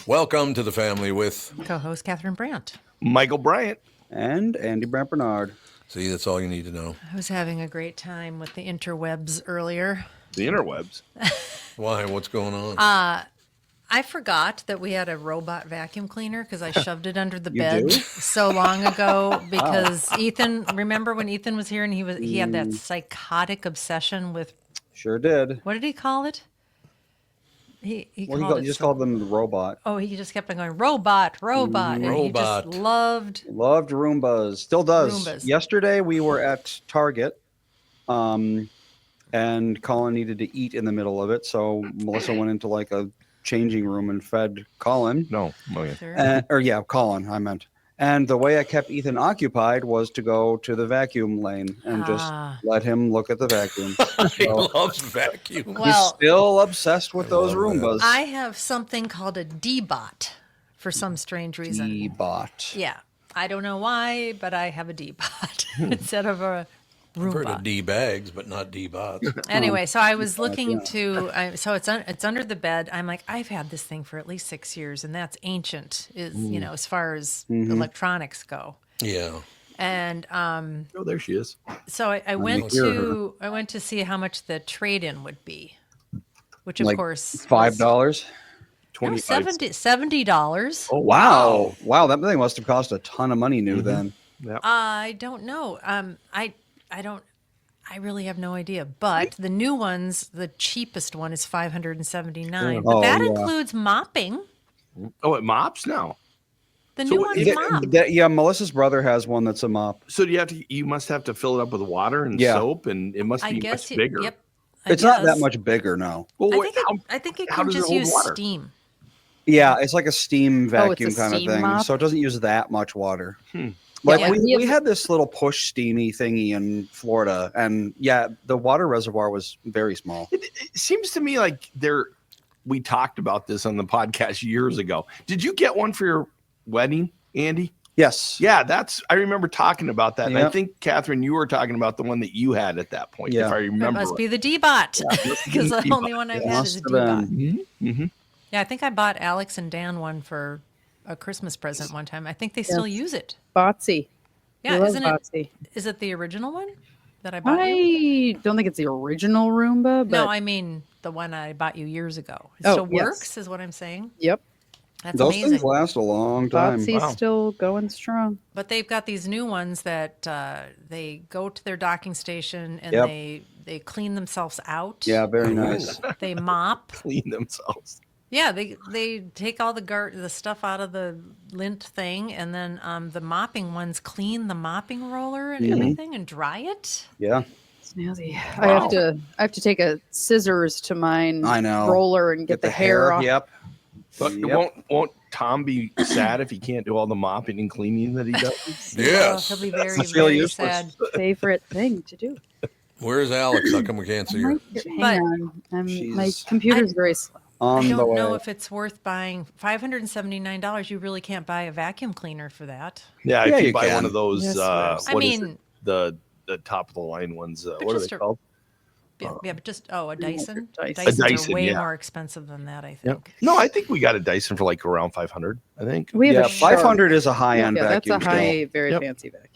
Welcome to the family with co-host Catherine Brandt. Michael Bryant. And Andy Brandt Bernard. See, that's all you need to know. I was having a great time with the interwebs earlier. The interwebs. Why? What's going on? I forgot that we had a robot vacuum cleaner because I shoved it under the You bed do? so long ago because Ethan, remember when Ethan was here and he had that psychotic obsession with, Sure did. what did he call it? He Well, he just called them the robot. Oh, he just kept on going, robot. And he Robot. just loved Loved Roombas. Still does. Roombas. Yesterday we were at Target, and Colin needed to eat in the middle of it, so Melissa went into like a changing room and fed Colin. No. Oh, yeah. Sure. Colin, I meant. And the way I kept Ethan occupied was to go to the vacuum lane and just let him look at the vacuum. He loves vacuum. He's Well, still obsessed with those love that. Roombas. I have something called a D-bot for some strange reason. D-bot. Yeah. I don't know why, but I have a D-bot instead of a I've heard of Roomba. D-bags, but not D-bots. Anyway, so I was looking so it's under the bed. I'm like, I've had this thing for at least 6 years, and that's ancient, as far as electronics go. Yeah. And Oh, there she is. so I went to see how much the trade-in would be, which of Like course $5. was 25. $70. Oh, Wow. Wow, that thing must have cost a ton of money new then. I don't know. I really have no idea. But the new ones, the cheapest one is $579. But Oh, that yeah. includes mopping. Oh, it mops now. The So new ones is it- mop. Yeah, Melissa's brother has one that's a mop. So you must have to fill it up with water and Yeah. soap, and it must I be guess much bigger. Yep. It's not that much bigger, no. Well, I think it how can does it just hold use water? steam. Yeah, it's like a steam Oh, it's vacuum a kind of steam thing. mop? So it doesn't use that much water. Hmm. Like Yeah. we had this little push steamy thingy in Florida, and yeah, the water reservoir was very small. It seems to me like we talked about this on the podcast years ago. Did you get one for your wedding, Andy? Yes. Yeah, I remember talking about that. And I Yep. think, Catherine, you were talking about the one that you had at that point, Yeah. if I It remember. must be the D-Bot must be because the the D-Bot. only one I've It had must is a have D-Bot. been. Mm-hmm. Yeah, I think I bought Alex and Dan one for a Christmas present one time. I think they still use it. Botsy. Yeah, We love isn't it? Botsy. Is it the original one that I bought you? I don't think it's the original Roomba, but No, I mean the one I bought you years ago. It Oh, still yes. works, is what I'm saying. yep, That's Those amazing. things last a long time. Botsy's Wow. still going strong. But they've got these new ones that they go to their docking station and Yep. they clean themselves out. Yeah, very nice. They mop. Clean themselves. Yeah, they take all the stuff out of the lint thing, and then the mopping ones clean the mopping roller and everything and dry it. Yeah. Snazzy. I have to take a scissors to mine I know. roller and get the hair off. Yep. But Yep. won't Tom be sad if he can't do all the mopping and cleaning that he does? Yes. He'll be very, It's really very useless. sad. Favorite thing to do. Where's Alex? How come we can't see her? Hang on. My She's- computer's very slow. On I the don't way. know if it's worth buying $579. You really can't buy a vacuum cleaner for that. Yeah, Yeah, if you you buy can. one of those, Yes, what I is mean, it? The top of the line ones. But What are just they a- called? but just a Dyson. Dyson. Dysons A Dyson, are way yeah. more expensive than that, I Yeah. think. No, I think we got a Dyson for like around 500. I think. We have Yeah, a Shark. 500 is a high-end Yeah, that's vacuum. a high, very Yep. fancy vacuum.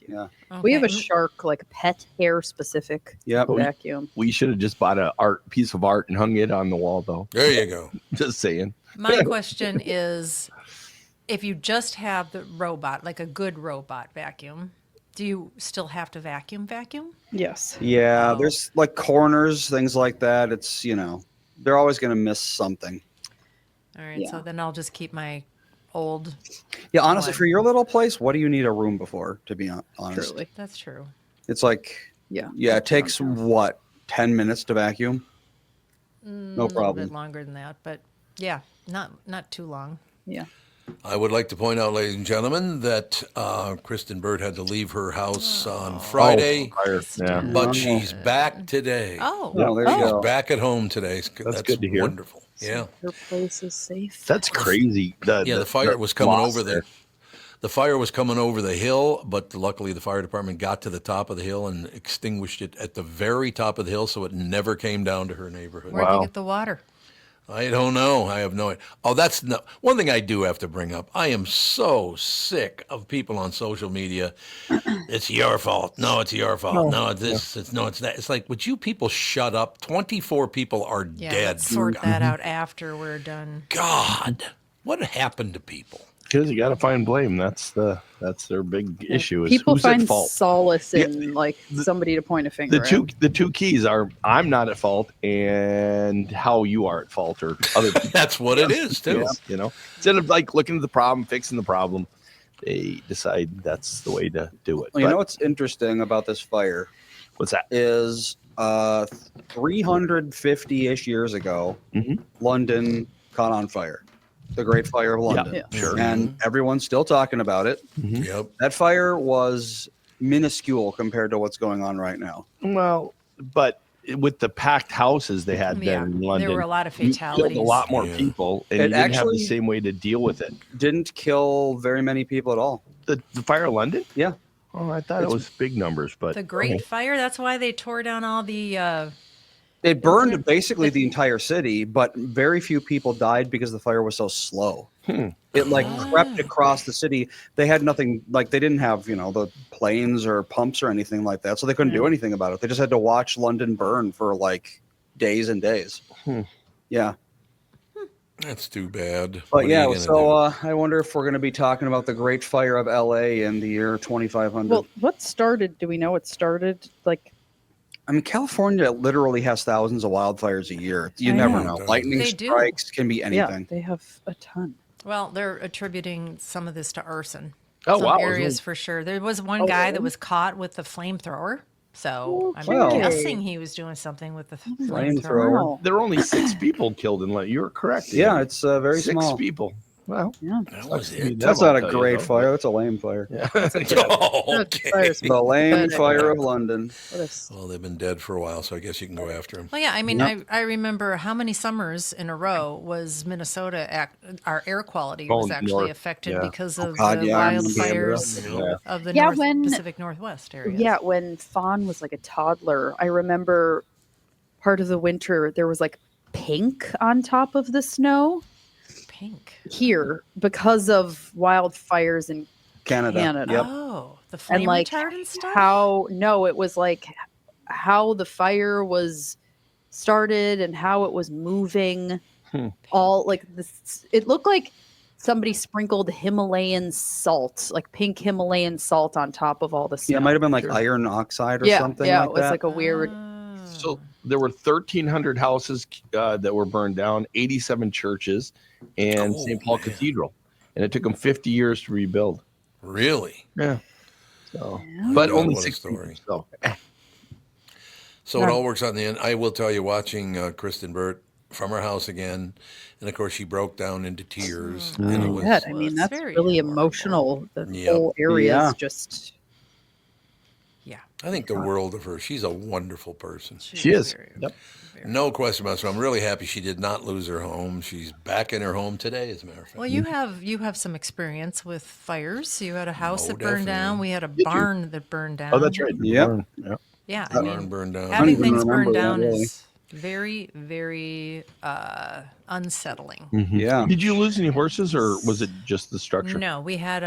Yeah. We have a Okay. Shark, like pet hair specific Yep. vacuum. We should have just bought a piece of art and hung it on the wall, though. There you go. Just saying. My question is, if you just have the robot, like a good robot vacuum, do you still have to vacuum? Yes. Yeah, Oh. there's like corners, things like that. It's, they're always going to miss something. All right, so Yeah. then I'll just keep my old. Yeah, honestly, One. for your little place, what do you need a room before, to be honest? Truly. That's true. It's like, Yeah. yeah, it takes what, 10 minutes to vacuum? No A little problem. bit longer than that, but yeah, not too long. Yeah. I would like to point out, ladies and gentlemen, that Kristen Bird had to leave her house on Friday, Yeah. but she's back today. Oh, No, there you She's go. back at home today. That's good to hear. Wonderful. Yeah. Her place is safe. That's crazy. The fire was coming loss over there. the fire was coming over the hill, but luckily the fire department got to the top of the hill and extinguished it at the very top of the hill, so it never came down to her neighborhood. where'd you Wow. get the water? I don't know. I have no idea. Oh, that's no, one thing I do have to bring up. I am so sick of people on social media. It's your fault. No, it's your fault. No, it's this. It's no, it's that. It's like, would you people shut up? 24 people are Yeah, dead. let's sort that out after we're done. God, what happened to people? Because you got to find blame. That's their big issue. Is People who's at find fault? solace in like somebody to point a finger The two keys are I'm not at fault and how you are at fault or other people. That's what it is, too. You know, instead of like looking at the problem, fixing the problem, they decide that's the way to do it. Well, you know what's interesting about this fire What's that? is 350-ish years ago, London caught on fire. The Great Fire of London. Yeah. Sure. And everyone's still talking about it. Yep. That fire was minuscule compared to what's going on right now. Well, but with the packed houses they had Yeah, then in London, there were a lot of you fatalities. killed a lot more Yeah. people, and It you didn't have actually- the same way to deal with it. Didn't kill very many people at all. The fire of London? Yeah. Oh, I thought it was big numbers, but The Great okay. Fire, that's why they tore down all the It burned basically the entire city, but very few people died because the fire was so slow. It like crept across the city. They had nothing, like they didn't have, the planes or pumps or anything like that. So they couldn't do anything about it. They just had to watch London burn for like days and days. Yeah. That's too bad. But What are you yeah, gonna so do? I wonder if we're going to be talking about the Great Fire of LA in the year 2500. Well, what started? Do we know what started? Like, I mean, California literally has thousands of wildfires a year. You I never know. know. Lightning They do. strikes can be anything. yeah, they have a ton. well, they're attributing some of this to arson. Oh, Some wow. areas for sure. There was one guy that was caught with the flamethrower. So I'm Well. guessing he was doing something with the Flamethrower. flamethrower. Wow. There were only 6 people killed in London. You were correct. Yeah, Ian. it's very 6 small. people. Well, Yeah. That was it. That's I'll not a tell you, great though. fire. That's a lame fire. Yeah. Oh, okay. Fire's The lame pathetic. fire of London. What is- Well, they've been dead for a while, so I guess you can go after them. Well, yeah, I mean, I remember how many summers in a row was Minnesota, our air quality was Oh, actually north. affected Yeah. because of God, the yeah, I remember wildfires that. of the Yeah, when- Pacific Northwest area. Yeah, when Fawn was like a toddler, I remember part of the winter there was like pink on top of the snow Pink. here because of wildfires in Canada. Canada. Yep. Oh, the flame and like retardant stuff? it was like how the fire was started and how it was moving. All like this, it looked like somebody sprinkled Himalayan salt, like pink Himalayan salt on top of all the snow. Yeah, it might have been like iron oxide or yeah, something yeah, like it was that. like a weird. So there were 1,300 houses that were burned down, 87 churches, and Oh, St. Paul man. Cathedral. And it took them 50 years to rebuild. Really? Yeah. So, Yeah. but What only a 6 story. So, So it Yeah. all works out in the end. I will tell you, watching Kristen Burt from her house again, and of course she broke down into tears, and it was Good. I Well, mean, it's that's very really horrible. emotional. The Yep. whole area Yeah. is just. Yeah. I think the world of her. She's a wonderful person. she is. very- Yep. No question about it. So I'm really happy she did not lose her home. She's back in her home today, as a matter of fact. Well, you have some experience with fires. You had a house Oh, that burned down. definitely. We had a you? barn that burned down. Oh, that's right. Yep. Yeah. Yeah, I Barn mean, burned down. having even things burned remember that, down really. is very, very unsettling. Yeah. Did you lose any horses, or was it just the structure? No, we had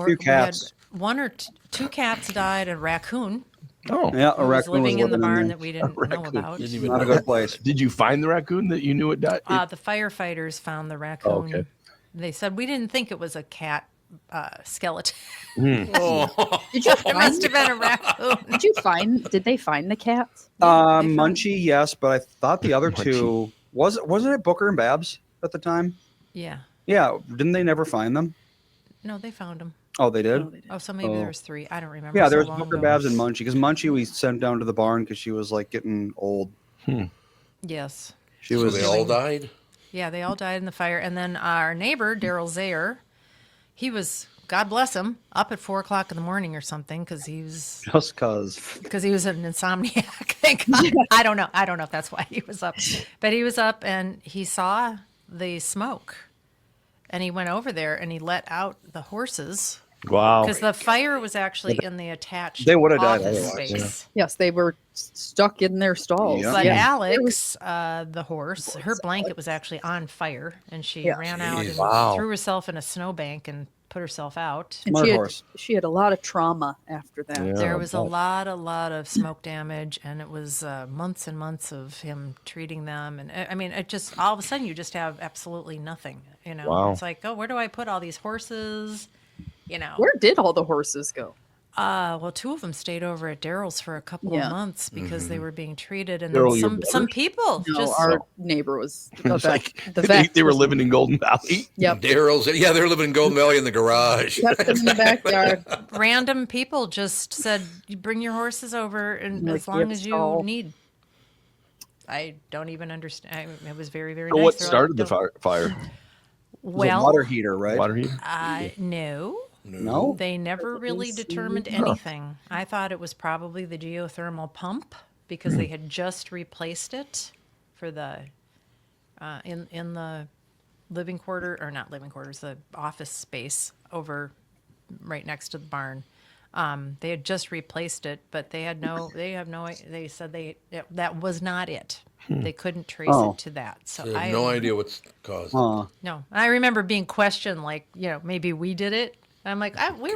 Few cats. one or two cats died. A raccoon Oh, Yeah, a who was raccoon living in the barn there. that we didn't know raccoon. about. Didn't even Not a know. good place. Did you find the raccoon that you knew it died? The firefighters found the raccoon. okay. They said we didn't think it was a cat skeleton. Oh, Did you It find? must have been a raccoon. Did you find? Did they find the cats? they found- Munchie, yes, but I thought the other two wasn't it Booker and Babs at the time? Yeah. Yeah, didn't they never find them? No, they found him. Oh, they did. Oh, so maybe Oh. there was 3. I don't remember. Yeah, so there was long Booker, ago. Babs, and Munchie. Because Munchie we sent down to the barn because she was like getting old. Yes. She so was. they all died? Yeah, they all died in the fire. And then our neighbor, Daryl Zayer, he was, God bless him, up at 4:00 in the morning or something because he was Just cause. an insomniac. Thank God. I don't know. I don't know if that's why he was up, but he was up and he saw the smoke, and he went over there and he let out the horses Wow. Because the fire was actually in the attached They would have died office otherwise, space. Yes, they were stuck in their stalls. Yeah. But Yeah. Alex, the horse, her blanket was actually on fire, and she Yeah. ran out and Jeez. Wow. threw herself in a snowbank and put herself out. And Smart she had, horse. she had a lot of trauma after that. Yeah. There was a but- lot of smoke damage, and it was months and months of him treating them. And I mean, it just all of a sudden you just have absolutely nothing. You know, Wow. it's like, oh, where do I put all these horses? You know, Where did all the horses go? well, two of them stayed over at Daryl's for a couple Yeah. of months because they were being treated, and Daryl, then your some brother? people No, just our neighbor was the It's vet. like The vet they were was- living in Golden Valley. Yep. Daryl's, yeah, they're living in Golden Valley in the garage. Kept them in the backyard. random people just said, "You bring your horses over, and Like, as long give as you stall." need." I don't even understand. It was very, very So nice. what They're like, started the "Don't-" fire? It was a Well, water heater, right? Water heater? no, No. they never really determined anything. I thought it was probably the geothermal pump because they had just replaced it for the in the living quarter, or not living quarters, the office space over right next to the barn. They had just replaced it, but they have no. They said that was not it. They couldn't trace Oh. it to that. So I I have no idea what's caused it. Huh. No, I remember being questioned, like, maybe we did it. I'm like, we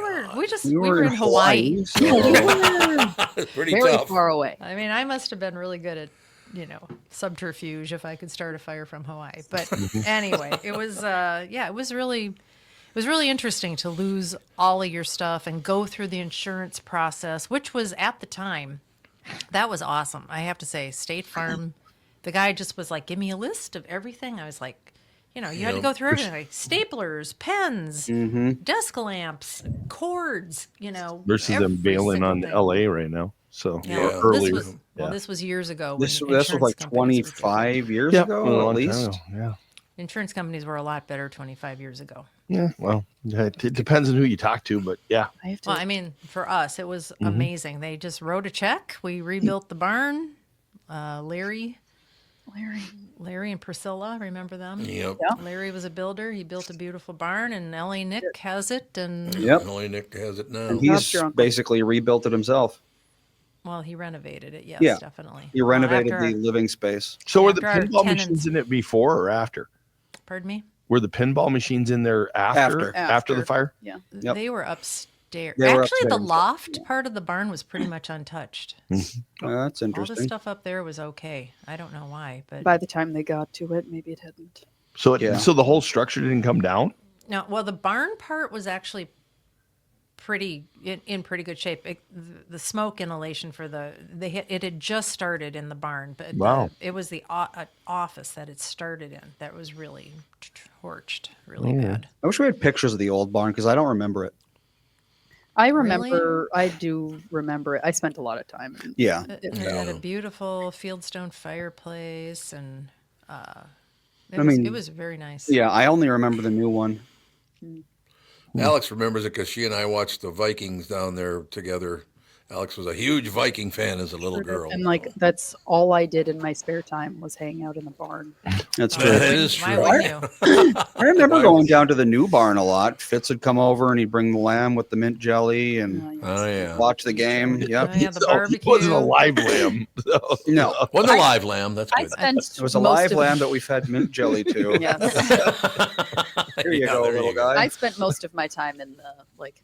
You were in Hawaii. so- It's pretty Very tough. far away. I mean, I must have been really good at, subterfuge if I could start a fire from Hawaii. But anyway, it was, it was really interesting to lose all of your stuff and go through the insurance process, which was at the time, that was awesome. I have to say, State Farm, the guy just was like, give me a list of everything. I was like, you had to go through everything, like staplers, pens, desk lamps, cords, Versus them every bailing single on thing. LA right now. So Yeah. Yeah. This earlier. was, yeah. this was years ago. This when was insurance like companies were different. 25 years Yeah, ago, a long at time least. ago, Yeah. Insurance companies were a lot better 25 years ago. Yeah. Well, it depends on who you talk to, but yeah. I have to. Well, I mean, for us, it was amazing. They just wrote a check. We rebuilt the barn. Larry and Priscilla, remember them? Yep. Larry was a builder. He built a beautiful barn, and L.A. Nick has it. And Yep. Only Nick has it now. And That's he's your uncle. basically rebuilt it himself. well, he renovated it. Yes, Yeah. definitely. He Well, renovated after the living space. So were the After our pinball tenants- machines in it before or after? Pardon me. Were the pinball machines in there after After. the fire? Yeah. Yep. They were upstairs. They were Actually, the upstairs. loft part of the barn was pretty much untouched. That's All the interesting. stuff up there was okay. I don't know why, but By the time they got to it, maybe it hadn't. So Yeah. so the whole structure didn't come down? no. Well, the barn part was actually in pretty good shape. The smoke inhalation for it had just started in the barn, but Wow. it was the office that it started in that was really torched really Mm. bad. I wish we had pictures of the old barn because I don't remember it. I remember. I do remember it. I spent a lot of time. Yeah. It had a beautiful fieldstone fireplace, and mean- it was very nice. Yeah. I only remember the new one. Alex remembers it because she and I watched the Vikings down there together. Alex was a huge Viking fan as a little girl. And like that's all I did in my spare time was hang out in the barn. That's Why true. That wouldn't- is why true. wouldn't you? I remember going down to the new barn a lot. Fitz would come over and he'd bring the lamb with the mint jelly and Oh yeah, watch the game. Yep. Oh, yeah, the So barbecue. it wasn't a live lamb. So. No, wasn't a live lamb. That's I good. spent it was a most live of- lamb that we fed mint jelly to. Yes, Here you Yeah, go, there little you go. guy. I spent most of my time in the like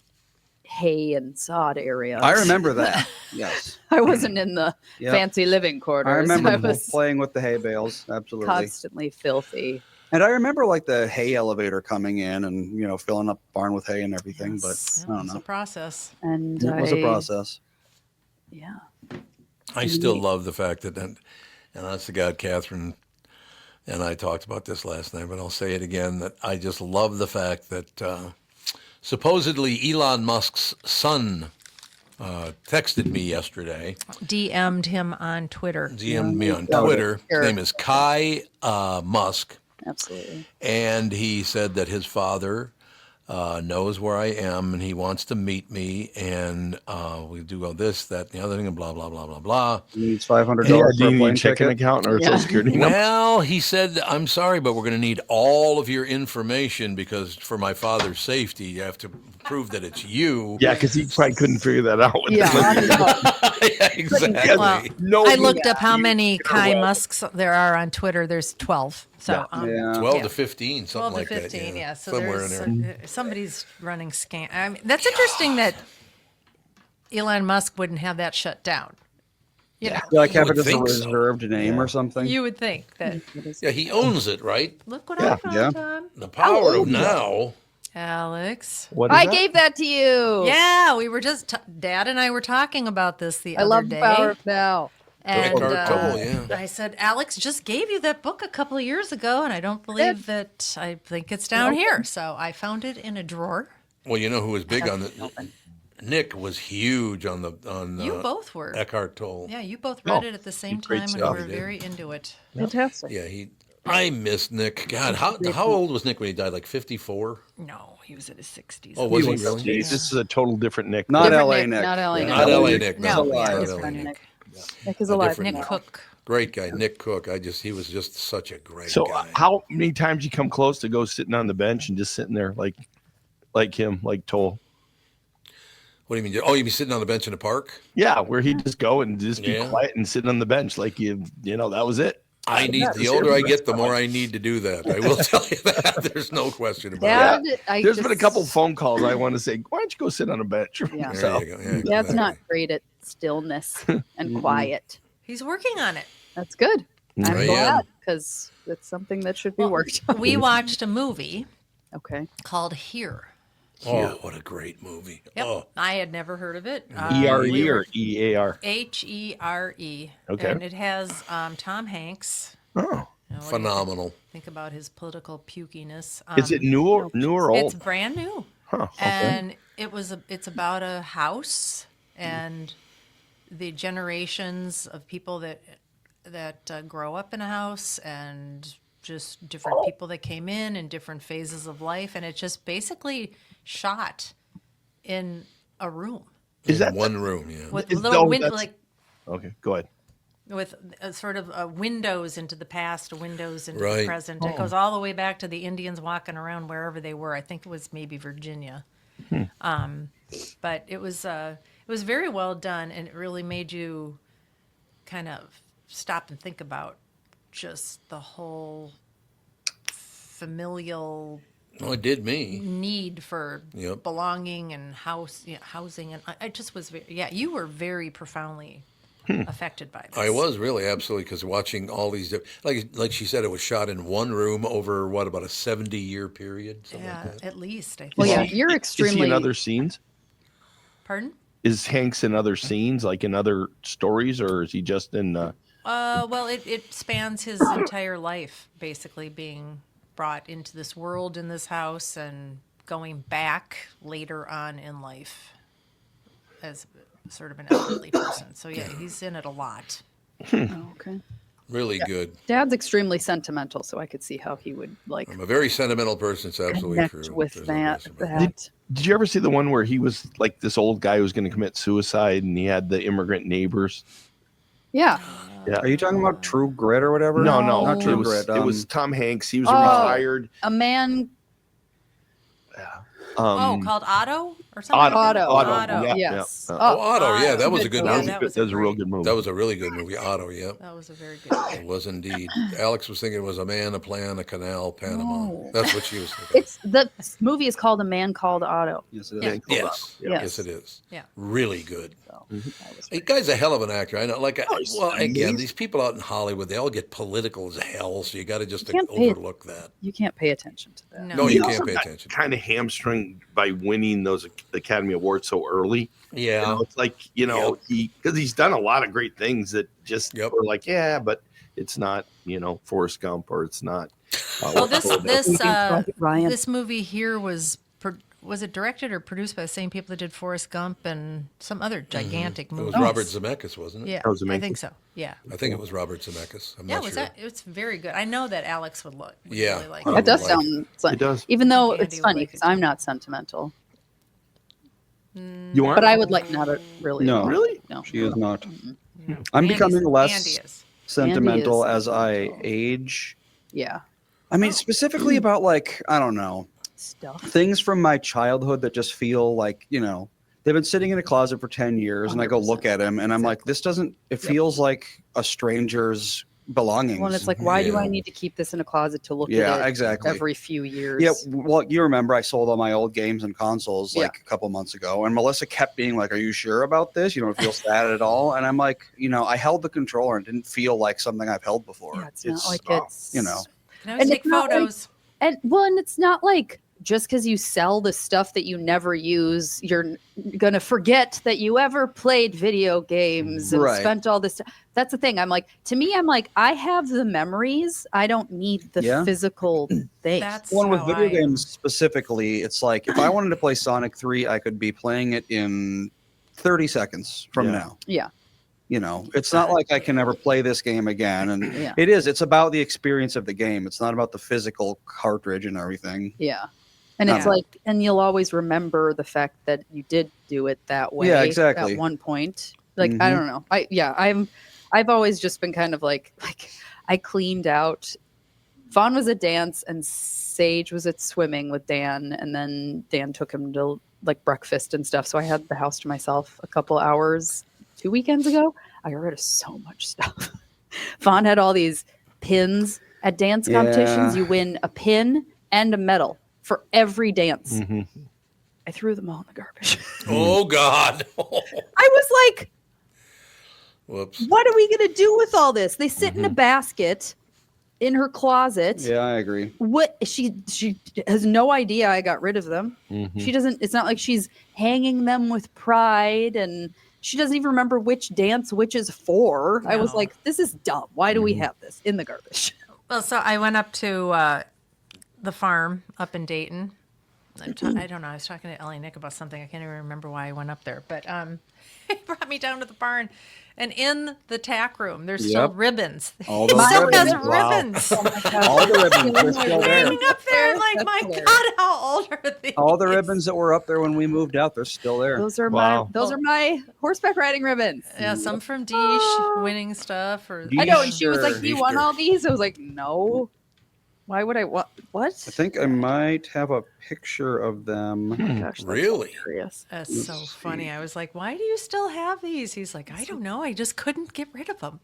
hay and sod area. I remember that. Yes. I wasn't in the Yep. fancy living quarters. I remember I was playing with the hay bales. Absolutely. constantly filthy. And I remember like the hay elevator coming in and, filling up the barn with hay and everything. Yes. But I don't It's a know. process. And It was a process. Yeah. I still love the fact that, and that's the God, Catherine and I talked about this last night, but I'll say it again, that I just love the fact that supposedly Elon Musk's son texted me yesterday, DM'd him on Twitter. DM'd me on Oh, Twitter. sure. His name is Kai Musk, Absolutely. and he said that his father knows where I am, and he wants to meet me, and we do all this, that, and the other thing, and blah, blah, blah, blah, blah. Needs $500 Yeah, for do you a need plane a checking ticket. account or a Yeah. social security number? Well, he said, I'm sorry, but we're going to need all of your information because for my father's safety, you have to prove that it's you. Yeah, because he probably couldn't figure that out. with Yeah, the- on his own. Yeah, exactly. Well, No, I looked up how you many can Kai roll. Musks there are on Twitter. There's 12. So Yeah. Yeah. 12 yeah. to 15, something 12 like to 15, that. yeah. So somewhere in there's there. somebody's running scam. I mean, that's interesting that Elon Musk wouldn't have that shut down. You know, Like You have would it as a think so. reserved name or something. you would think that. Yeah, he owns it, right? Look what Yeah. I found, Yeah. Tom. The power of old is that? now. Alex. What is I that? gave that to you. Yeah, we were just Dad and I were talking about this the I other love the day. power of now. And Eckhart Tolle, yeah. I said, Alex just gave you that book a couple of years ago, and I don't believe that. I think it's down here. So I found it in a drawer. Well, you know who was big on the. Nick was huge on You both were. Eckhart Tolle. Yeah, you both read Oh, it at the same great time and stuff. were He did. very into it. Fantastic. Yeah, I miss Nick. God, how old was Nick when he died? Like 54? No, he was in his 60s. Oh, was he Jeez, really? this is a total different Nick. Not Different LA Nick. Not LA Nick. Not LA Nick. No, No, yeah, not it's LA different Nick. Nick. Nick is A alive. different Nick now. Cook. Great guy, Nick Cook. He was just such a great So guy. how many times you come close to go sitting on the bench and just sitting there like him, like Toll? What do you mean? Oh, you mean sitting on the bench in the park? Yeah, where he'd just go and just be Yeah. quiet and sitting on the bench like you know, that was it. I need Yeah, the just older I everybody- get, the more I need to do that. I will tell you that. There's no question about it. Dad, I There's just, been a couple phone calls I want to say, why don't you go sit on a bench? Yeah. There you go. Yeah, Dad's exactly. not great at stillness and quiet. He's working on it. That's good. I'm I glad am. because it's something that should be Well, worked on. We watched a movie Okay. called Here. Oh, what a great movie. Yep. Oh, I had never heard of it. ERE we were- or EAR? HERE. Okay. And it has Tom Hanks. Oh. You know, what do you phenomenal. think about his political pukiness. Is it new or It's old? brand new. Huh. Okay. And it's about a house and the generations of people that grow up in a house and just different people that came in different phases of life, and it's just basically shot in a room Is that one room? Yeah. with Is- little oh, windows, that's- like Okay, go ahead. with sort of windows into the past, windows into Right. the present. It goes all the way back to the Indians walking around wherever they were. I think it was maybe Virginia. But it was very well done, and it really made you kind of stop and think about just the whole familial Oh, it did me. need for Yep. belonging and housing, and I just was you were very profoundly affected by this. I was really absolutely because watching all these like she said, it was shot in one room over about a 70-year period. Something Yeah, like that. at least I think. Well, yeah, Is he- you're Is he extremely. in other scenes? Pardon? Is Hanks in other scenes, like in other stories, or is he just in? Well, it spans his entire life, basically being brought into this world in this house and going back later on in life as sort of an elderly person. So yeah, he's in it a lot. Oh, okay. Really good. Dad's extremely sentimental, so I could see how he would like I'm a very sentimental person. It's absolutely connect true. with There's no that. question about it. That Did you ever see the one where he was like this old guy who was going to commit suicide, and he had the immigrant neighbors? yeah. Yeah. Are you talking about True Grit or whatever? No, not it True was, Grit. it was Tom Hanks. He was Oh. a retired. A man. Called Otto or something? Otto. Otto. Yeah, Yes. yeah. Oh, Otto. Yeah, that was a good Yeah, movie. that was That was a real great- good movie. That was a really good movie. Otto. Yeah. That was a very good. It was indeed. Alex was thinking it was a man, a plan, a canal, Panama. No. That's what she was thinking. It's the movie is called A Man Called Otto. Yes, it Yeah. is. Yes. Yes. Yes, it is. Yeah. Really good. So, that was The guy's a hell of an actor. I know. Like, he's well, again, amazing. these people out in Hollywood, they all get political as hell. So you got to just can't pay- overlook that. you can't pay attention to that. No. No, He you also can't pay got attention. Kind of hamstringed by winning those Academy Awards so early. Yeah. You know, it's like because he's done a lot of great things that just Yep. were like, yeah, but it's not Forrest Gump or it's not. Well, this Ryan. this movie here was it directed or produced by the same people that did Forrest Gump and some other gigantic It movie? was Robert Zemeckis, wasn't it? Yeah, Oh, Zemeckis? I think so. Yeah. I think it was Robert Zemeckis. I'm not sure. It's very good. I know that Alex would Yeah. really like I It does like sound fun. It does. Even though Andy it's would funny like because it I'm not sentimental. You aren't? But I would like not a really. No. Really? No. She is not. I'm Andy's- becoming less Andy is. sentimental Andy is as I sentimental. age. Yeah. I mean, specifically about like, I don't know, Stuff. things from my childhood that just feel like, they've been sitting in a closet for 10 years and I go look at them and I'm like, this doesn't, it feels like a stranger's belongings. Well, and it's like, why do Yeah. I need to keep this in a closet to look Yeah, at it exactly. every few years? Yeah, well, you remember I sold all my old games and consoles like a couple months ago, and Melissa kept being like, "Are you sure about this? You don't feel sad at all?" And I'm like, I held the controller and it didn't feel like something I've held before. Yeah, it's not like it's Can I And always take it's not like- photos? and it's not like just because you sell the stuff that you never use, you're gonna forget that you ever played video games and Right. spent all this time. That's the thing. I'm like, I have the memories. I don't need the Yeah. physical thing. That's One with how video I am. games specifically, it's like if I wanted to play Sonic 3, I could be playing it in 30 seconds from Yeah. now. Yeah. It's not like I can never play this game again. And Yeah. it's about the experience of the game. It's not about the physical cartridge and everything. Yeah. And it's Yeah. like, and you'll always remember the fact that you did do it that way. Yeah, exactly. At one point. Like, Mhm. I don't know. I've always just been kind of like I cleaned out. Vaughn was at dance and Sage was at swimming with Dan. And then Dan took him to like breakfast and stuff. So I had the house to myself a couple hours 2 weekends ago. I got rid of so much stuff. Vaughn had all these pins at dance competitions. Yeah. You win a pin and a medal for every dance. Mhm. I threw them all in the garbage. Oh God! I was like, Whoops. what are we going to do with all this? They sit in a basket in her closet. Yeah, I agree. What she has no idea I got rid of them. Mhm. She doesn't, it's not like she's hanging them with pride and she doesn't even remember which dance which is for. I was No. like, this is dumb. Why do we have this in the garbage? Well, so I went up to the farm up in Dayton. I don't know. I was talking to Ellie Nick about something. I can't even remember why I went up there, but he brought me down to the barn, and in the tack room, there's still Yep. ribbons. All He those still has ribbons. Wow. ribbons All the ribbons are still there. hanging up there. Like, That's my hilarious. God, how old are these? All the ribbons that were up there when we moved out, they're still there. Those are Wow. my horseback riding ribbons. Yeah, some from Deesh winning stuff, or I know, and she was like, Easter. "Do you want all these?" I was like, "No. Why would I want what?" I think I might have a picture of them. Gosh, that's Really? hilarious. That's so funny. I was like, "Why do you still have these?" He's like, "I don't know. I just couldn't get rid of them."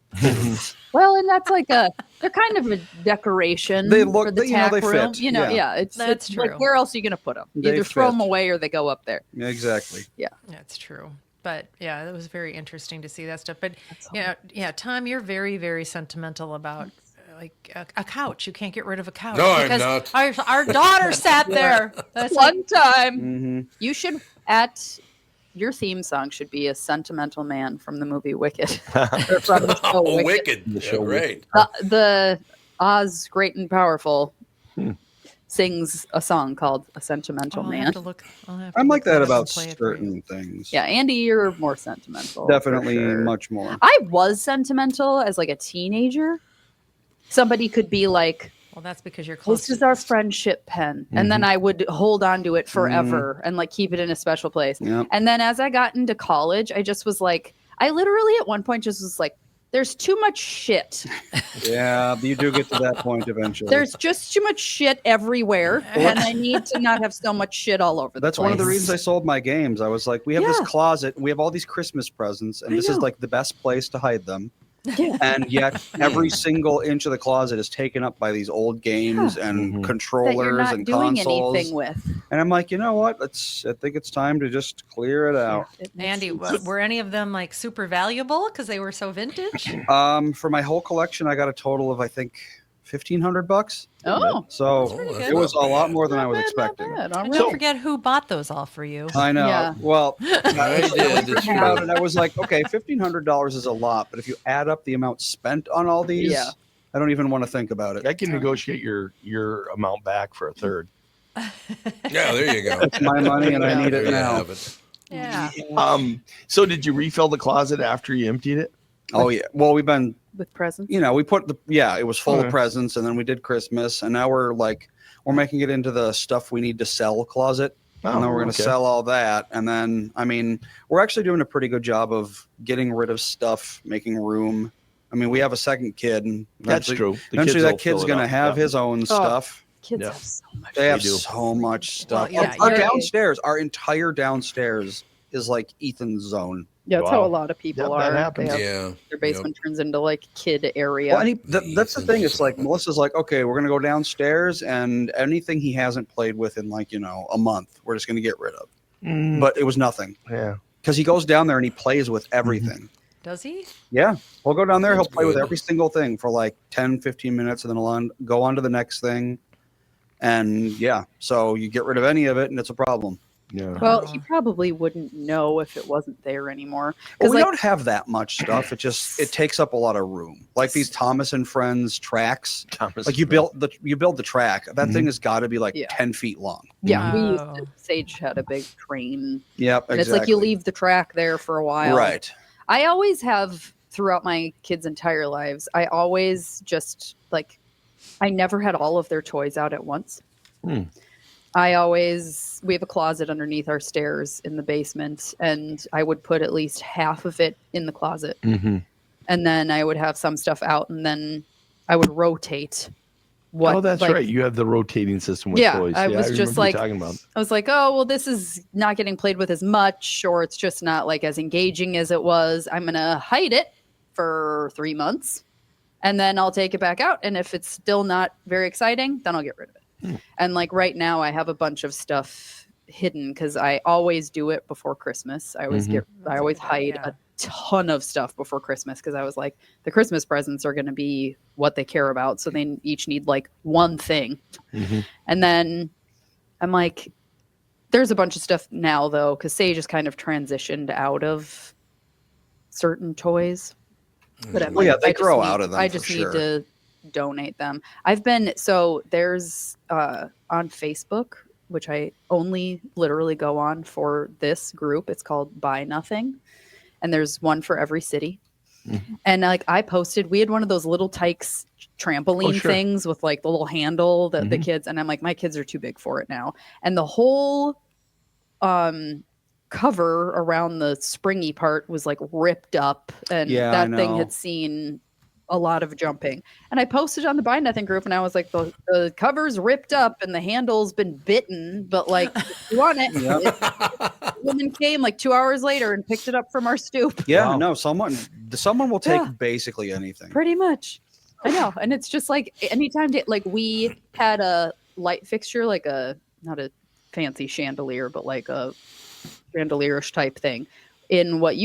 Well, and that's like they're kind of a decoration. They look- for the they- you know, tack they room. fit. Yeah, That's it's true. like where else are you gonna put them? They Either throw fit. them away or they go up there. Yeah, exactly. That's true. But yeah, it was very interesting to see that stuff. But That's yeah, Tom, you're very, very sentimental about like a couch. You can't get rid of a couch. No, I'm because not. Our daughter sat there. That's like, One time, Mm-hmm. you should your theme song should be a sentimental man from the movie Wicked. Or from the show Oh, Wicked. wicked! The Yeah, show great. The Oz Great and Powerful sings a song called "A Sentimental I'll Man." have to look. I'm like that up about and play it for you. certain things. Yeah, Andy, you're more sentimental. for Definitely sure. much more. I was sentimental as like a teenager. Somebody could be like, Well, that's because you're close. "This is our friendship pen," and then I would hold on to it forever and like keep it in a special place. Yep. And then as I got into college, I just was like, I literally at one point just was like, "There's too much shit. Yeah, you do get to that point eventually. There's just too much shit everywhere, and I need to not have so much shit all over." That's the one of the place." reasons I sold my games. I was like, we have this Yeah. closet, we have all these Christmas presents, and I this is know. like the best place to hide them. Yeah. And yet every single inch of the closet is taken up by these old games and Mhm. that controllers you're not and doing consoles. anything with. And I'm like, you know what? I think it's time to just clear it out. It makes Andy, sense. were any of them like super valuable because they were so vintage? For my whole collection, I got a total of I think $1,500. Oh, So pretty good. it was a lot more than I was not expecting. bad. All And right. don't forget who bought those all for you. I know. Yeah. Well, I did. It's thinking about true. it, I was like, okay, $1,500 is a lot, but if you add up the amount spent on all these, Yeah. I don't even want to think about it. I can negotiate your amount back for a third. Yeah, there you go. It's my money and I need There it you now. have it. Yeah. So did you refill the closet after you emptied it? Oh yeah. Well, we've been, with presents. we put it was full Okay. of presents, and then we did Christmas, and now we're making it into the stuff we need to sell closet. And then we're going to sell all that. And then, I mean, we're actually doing a pretty good job of getting rid of stuff, making room. I mean, we have a second kid, and That's true. The eventually will that fill kid's it going to up. have Yep. his own stuff. Kids Yeah. have so much. They have do. so much stuff. Well, yeah, our you're- downstairs, our entire downstairs is like Ethan's zone. Yeah, that's how Wow. a lot of people Yep, that are. happens. They have, Yeah. their basement turns into like kid area. Well, and that's the thing. It's like Melissa's like, okay, we're gonna go downstairs, and anything he hasn't played with in a month, we're just gonna get rid of. Mm, But it was nothing yeah. because he goes down there and he plays with everything. Does he? Yeah, we'll go down there. That's He'll play with good. every single thing for like 10, 15 minutes, and then he'll go on to the next thing. And yeah, so you get rid of any of it, and it's a problem. Yeah. Well, he probably wouldn't know if it wasn't there anymore. Well, Because we like, don't have that much stuff. It takes up a lot of room. Like these Thomas and Friends tracks. Thomas. Like you build the track. That Mhm. thing has got to be like Yeah. 10 feet long. yeah, we used Oh. to, Sage had a big train, Yep, and exactly. it's like you leave the track there for a while. Right. I always have throughout my kids' entire lives. I always just I never had all of their toys out at once. Hmm. We have a closet underneath our stairs in the basement, and I would put at least half of it in the closet. Mm-hmm. And then I would have some stuff out, and then I would rotate. Oh, that's right. You have the rotating system with Yeah, toys. I was just remember you like- talking about. I was like, oh, well, this is not getting played with as much, or it's just not like as engaging as it was. I'm going to hide it for 3 months, and then I'll take it back out. And if it's still not very exciting, then I'll get rid of it. And like right now, I have a bunch of stuff hidden because I always do it before Christmas. I always I always hide Yeah. a ton of stuff before Christmas because I was like, the Christmas presents are going to be what they care about, so they each need like one thing. And then I'm like, there's a bunch of stuff now though, because Sage has kind of transitioned out of certain toys. But I'm Well, yeah, they I just grow need- out of them I for just sure. need to donate them. There's on Facebook, which I only literally go on for this group. It's called Buy Nothing, and there's one for every city. And like I posted, we had one of those little Tykes trampoline sure. things with like the little handle that the kids, and I'm like, my kids are too big for it now. And the whole cover around the springy part was like ripped up, and Yeah, I that thing know. had seen a lot of jumping. And I posted on the Buy Nothing group, and I was like, the cover's ripped up and the handle's been bitten, but like, if you want it? Yep. The woman came like 2 hours later and picked it up from our stoop. Yeah, Wow. no, someone will take Yeah. basically anything. Pretty much. I know. And it's just like anytime like we had a light fixture, like not a fancy chandelier, but like a chandelier-ish type thing in what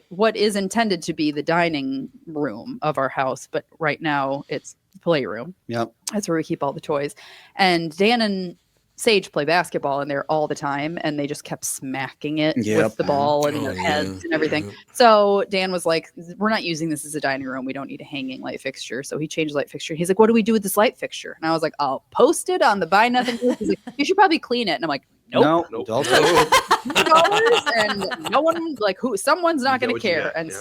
what is intended to be the dining room of our house, but right now it's the playroom. Yep. That's where we keep all the toys. And Dan and Sage play basketball in there all the time, and they just kept smacking it Yep. with the ball and Oh, their yeah. heads and everything. So Dan was like, we're not using this as a dining room. We don't need a hanging light fixture. So he changed the light fixture. He's like, what do we do with this light fixture? And I was like, I'll post it on the Buy Nothing group. He's like, you should probably clean it. And I'm like, nope. No, Nope. don't. And no one someone's not You get going to what you care. get, And yeah.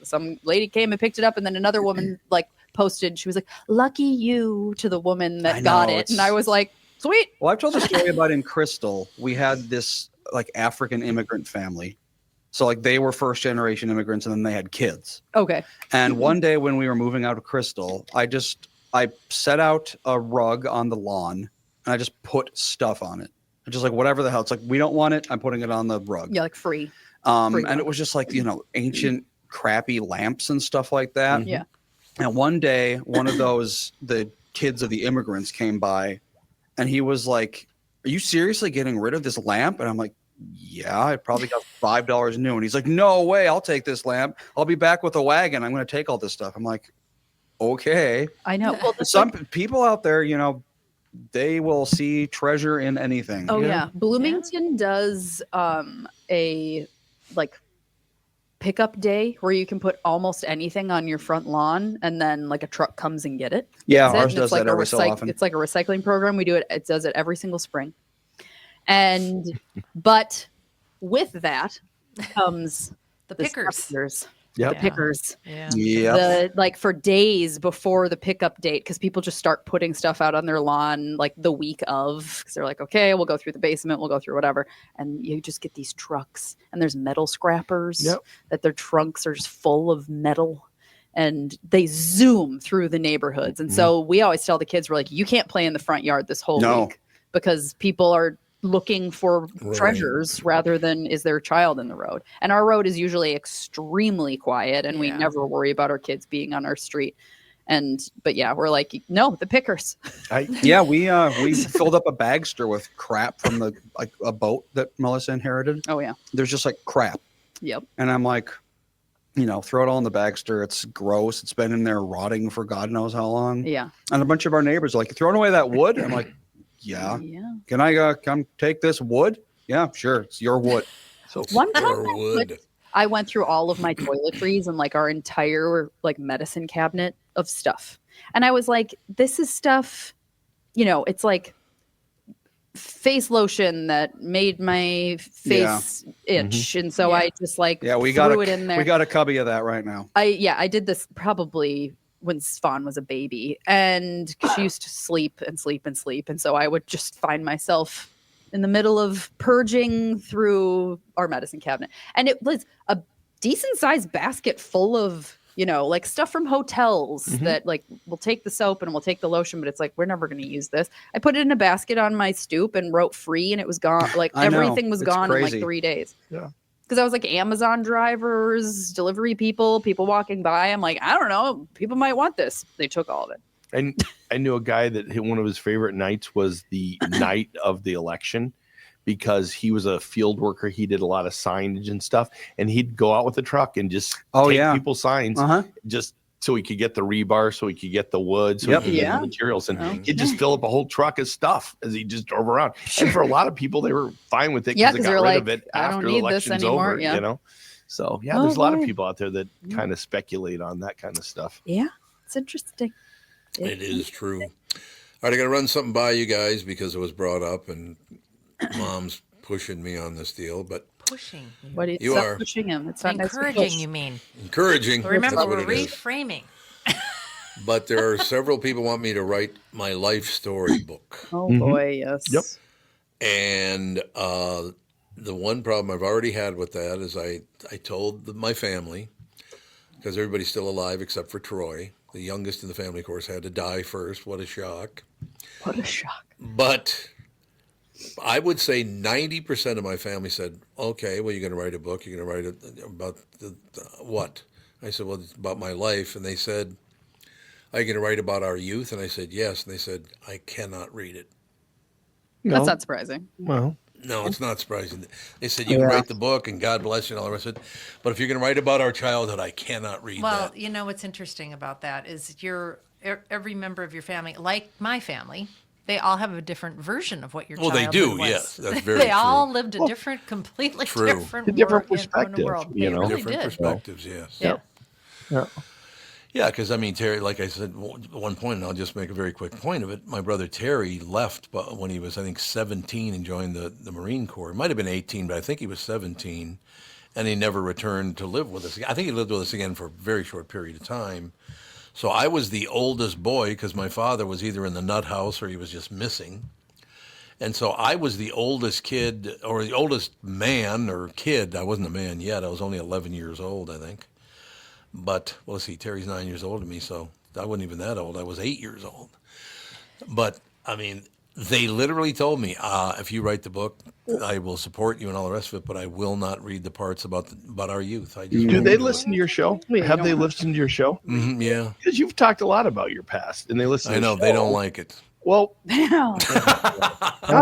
some lady came and picked it up, and then another woman like posted. She was like, "Lucky you," to the woman that I got know, it, it's- and I was like, "Sweet." Well, I've told the story about in Crystal, we had this like African immigrant family. So like they were first generation immigrants, and then they had kids. Okay. And one day when we were moving out of Crystal, I set out a rug on the lawn and I just put stuff on it. Just like whatever the hell. It's like, we don't want it. I'm putting it on the rug. Yeah, like free. free And rug. it was just like, ancient crappy lamps and stuff like that. Yeah. And one day, one of the kids of the immigrants came by and he was like, are you seriously getting rid of this lamp? And I'm like, yeah, I probably got $5 new. And he's like, no way, I'll take this lamp. I'll be back with a wagon. I'm going to take all this stuff. I'm like, okay. I know. Well, Some people out there, they will see treasure in anything. oh yeah. Bloomington does a like pickup day where you can put almost anything on your front lawn and then like a truck comes and get it. Yeah, That's it. ours And does it's like that every so often. It's like a recycling program. We do it. It does it every single spring. But with that comes The pickers. stuffers, Yep. the pickers. Yeah. Yep. Like for days before the pickup date, because people just start putting stuff out on their lawn like the week of, because they're like, okay, we'll go through the basement, we'll go through whatever, and you just get these trucks, and there's metal scrappers that their trunks are just full of metal, and they zoom through the neighborhoods. And so we always tell the kids, we're like, you can't play in the front yard this whole week because people are looking for treasures rather than is there a child in the road. And our road is usually extremely quiet, and we never worry about our kids being on our street. But yeah, we're like, no, the pickers. We filled up a bagster with crap from a boat that Melissa inherited. Oh yeah, there's just like crap. Yep. And I'm like, throw it all in the bagster. It's gross. It's been in there rotting for God knows how long. Yeah. And a bunch of our neighbors are like, throwing away that wood. I'm like, yeah. Can I come take this wood? Yeah, sure. It's your wood. So one time I went through all of my toiletries and like our entire like medicine cabinet of stuff. And I was like, this is stuff, it's like face lotion that made my face itch. And so I just like threw it in there. We got a cubby of that right now. I did this probably when Swan was a baby, and she used to sleep and sleep and sleep. And so I would just find myself in the middle of purging through our medicine cabinet. And it was a decent sized basket full of, like stuff from hotels that like we'll take the soap and we'll take the lotion, but it's like, we're never going to use this. I put it in a basket on my stoop and wrote free, and it was gone. Like everything was gone in like 3 days. Yeah. Because I was like Amazon drivers, delivery people walking by. I'm like, I don't know. People might want this. They took all of it. And I knew a guy that one of his favorite nights was the night of the election, because he was a field worker. He did a lot of signage and stuff, and he'd go out with the truck and just take people's signs just so he could get the rebar, so he could get the wood, so he could get the materials. And he'd just fill up a whole truck of stuff as he just drove around. And for a lot of people, they were fine with it because they got rid of it after the election's over, So, there's a lot of people out there that kind of speculate on that kind of stuff. Yeah, it's interesting. It is true. All right, I got to run something by you guys because it was brought up, and Mom's pushing me on this deal, but Pushing. What do you are pushing him? It's not Encouraging, nice to you mean? Encouraging. Remember, That's we're what it is. reframing. But there are several people want me to write my life story book. Oh boy, yes. Yep. And the one problem I've already had with that is I told my family, because everybody's still alive except for Troy. The youngest in the family, of course, had to die first. What a shock. What a shock. But I would say 90% of my family said, okay, well, you're going to write a book. You're going to write it about what? I said, well, it's about my life. And they said, are you going to write about our youth? And I said, yes. And they said, I cannot read it. No. That's not surprising. Well, no, it's not surprising. They said, you can write the book and God bless you and all the rest of it. But if you're going to write about our childhood, I cannot read that. Well, what's interesting about that is every member of your family, like my family, they all have a different version of what your childhood was. Well, they do, yes. That's very They true. all lived a completely different perspective. world. They really different did. perspectives, yes. Yeah. Yeah, because, Terry, like I said at one point, and I'll just make a very quick point of it, my brother Terry left when he was, I think, 17 and joined the Marine Corps. It might have been 18, but I think he was 17, and he never returned to live with us. I think he lived with us again for a very short period of time. So I was the oldest boy because my father was either in the nut house or he was just missing. And so I was the oldest kid, or the oldest man or kid. I wasn't a man yet. I was only 11 years old, I think. But, well, let's see, Terry's 9 years older than me, so I wasn't even that old. I was 8 years old. But, they literally told me, if you write the book, I will support you and all the rest of it, but I will not read the parts about our youth. Do they listen to your show? Have they listened to your show? Mm-hmm, yeah. Because you've talked a lot about your past, and they listen to I know, they don't like it. Well, I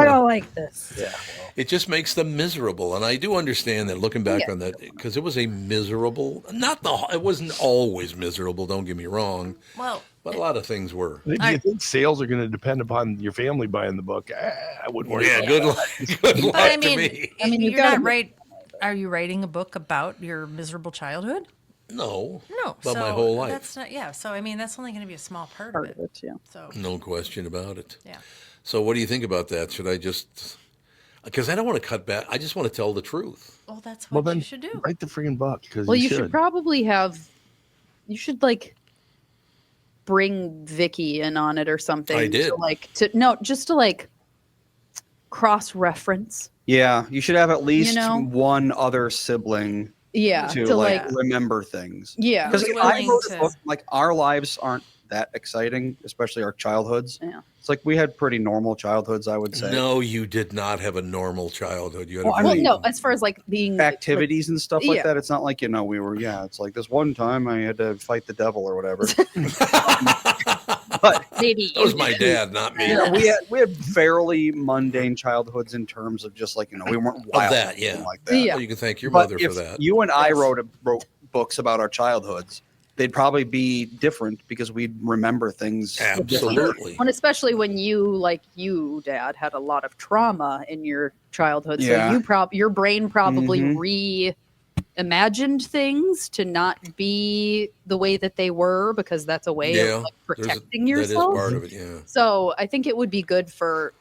don't like this. Yeah. It just makes them miserable. And I do understand that looking back on that, because it was a miserable, it wasn't always miserable, don't get me wrong. Well, but a lot of things were. Do you think sales are going to depend upon your family buying the book? I wouldn't worry. Yeah, about good that. luck. Good luck to me. I mean, you're not right. Are you writing a book about your miserable childhood? No. No. About my so whole life. That's not. Yeah. So I mean, that's only going to be a small part Part of of it. it, yeah. So No question about it. yeah. So what do you think about that? Should I just, because I don't want to cut back. I just want to tell the truth. Well, that's Well, what then you should do. write the friggin' book because Well, you should probably have. You should like bring Vicky in on it or something. I did. Just to like cross reference. Yeah, you should have at least know? one other sibling Yeah, to to like like remember things. yeah. Because Who's I willing wrote a to- book, like our lives aren't that exciting, especially our childhoods. Yeah. It's like we had pretty normal childhoods, I would say. No, you did not have a normal childhood. You had Well, a I Well, very, no, as far as like being Activities and stuff like Yeah. that. It's not like, we were, it's like this one time I had to fight the devil or whatever. But maybe that was my dad, not me. we had fairly mundane childhoods in terms of just like, we weren't wild. that, or anything yeah. like that. Yeah. Well, you can thank your But mother for if that. you and I Yes. wrote books about our childhoods, they'd probably be different because we'd remember things differently. Absolutely. And especially when you, Dad, had a lot of trauma in your childhood, Yeah. so your brain probably Mhm. reimagined things to not be the way that they were because that's a way Yeah, of like, There's a- protecting That is yourself. part of it, yeah. So I think it would be good for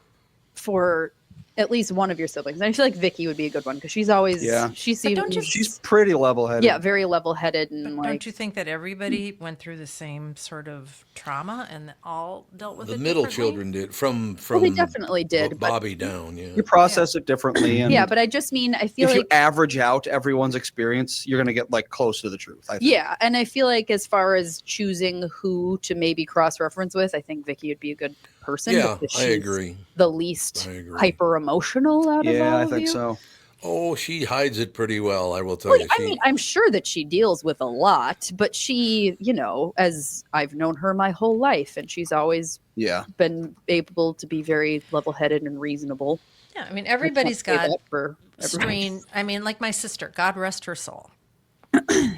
at least one of your siblings. And I feel like Vicky would be a good one because she's always Yeah. she seems don't you- She's pretty level-headed. yeah, very level headed But and don't like you think that everybody went through the same sort of trauma and all dealt with The it middle differently? children did from well, they definitely did, but Bobby down, yeah. You process it differently. And yeah, but I just mean I feel if you like average out everyone's experience, you're going to get like close to the truth. I think. yeah, and I feel like as far as choosing who to maybe cross reference with, I think Vicky would be a good person. Yeah, because I she's agree. The least I agree. hyper emotional out of Yeah, all I of think you. so. Oh, she hides it pretty well, I will tell Well, you. I mean, I'm sure that she deals with a lot, but she, as I've known her my whole life, and she's always Yeah. been able to be very level-headed and reasonable. Yeah, I mean, I everybody's can't say got that for everybody. strain. I mean, like my sister, God rest her soul.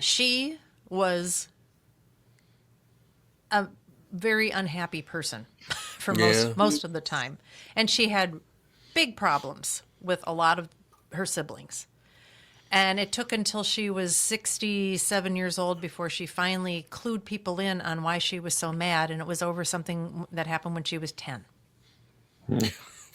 She was a very unhappy person for Yeah. most of the time, and she had big problems with a lot of her siblings. And it took until she was 67 years old before she finally clued people in on why she was so mad, and it was over something that happened when she was 10.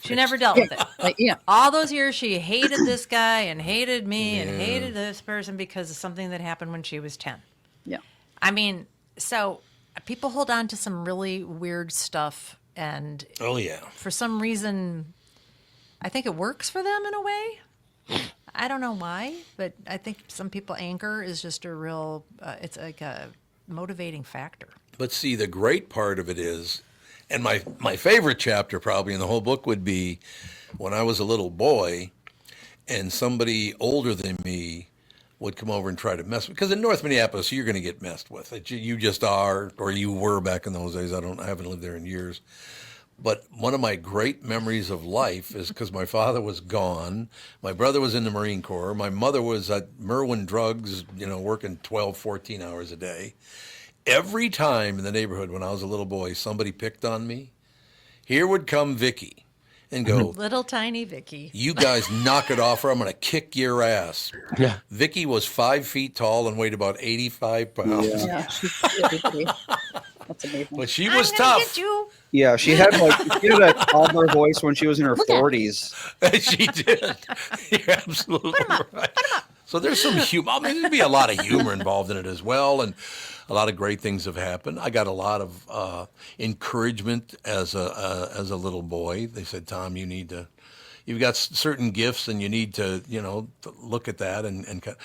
She never dealt with it. Like, yeah. All those years she hated this guy and hated me and Yeah. hated this person because of something that happened when she was 10. Yeah. I mean, so people hold on to some really weird stuff, and Oh, yeah. for some reason, I think it works for them in a way. I don't know why, but I think some people anger is just a real, it's like a motivating factor. But see, the great part of it is, and my favorite chapter probably in the whole book would be when I was a little boy and somebody older than me would come over and try to mess with, because in North Minneapolis, you're going to get messed with. You just are, or you were back in those days. I haven't lived there in years. But one of my great memories of life is because my father was gone. My brother was in the Marine Corps. My mother was at Merwin Drugs, working 12, 14 hours a day. Every time in the neighborhood when I was a little boy, somebody picked on me, here would come Vicky and go, Little tiny Vicky. you guys knock it off or I'm going to kick your ass. Yeah. Vicky was 5 feet tall and weighed about 85 pounds. Yeah. That's amazing. But she I'm was gonna tough. get you. Yeah, she had a toddler voice when she was in her 40s. She did. You're absolutely right. So there's some humor. I mean, there'd be a lot of humor involved in it as well, and a lot of great things have happened. I got a lot of encouragement as a little boy. They said, "Tom, you've got certain gifts, and you need to, to look at that." And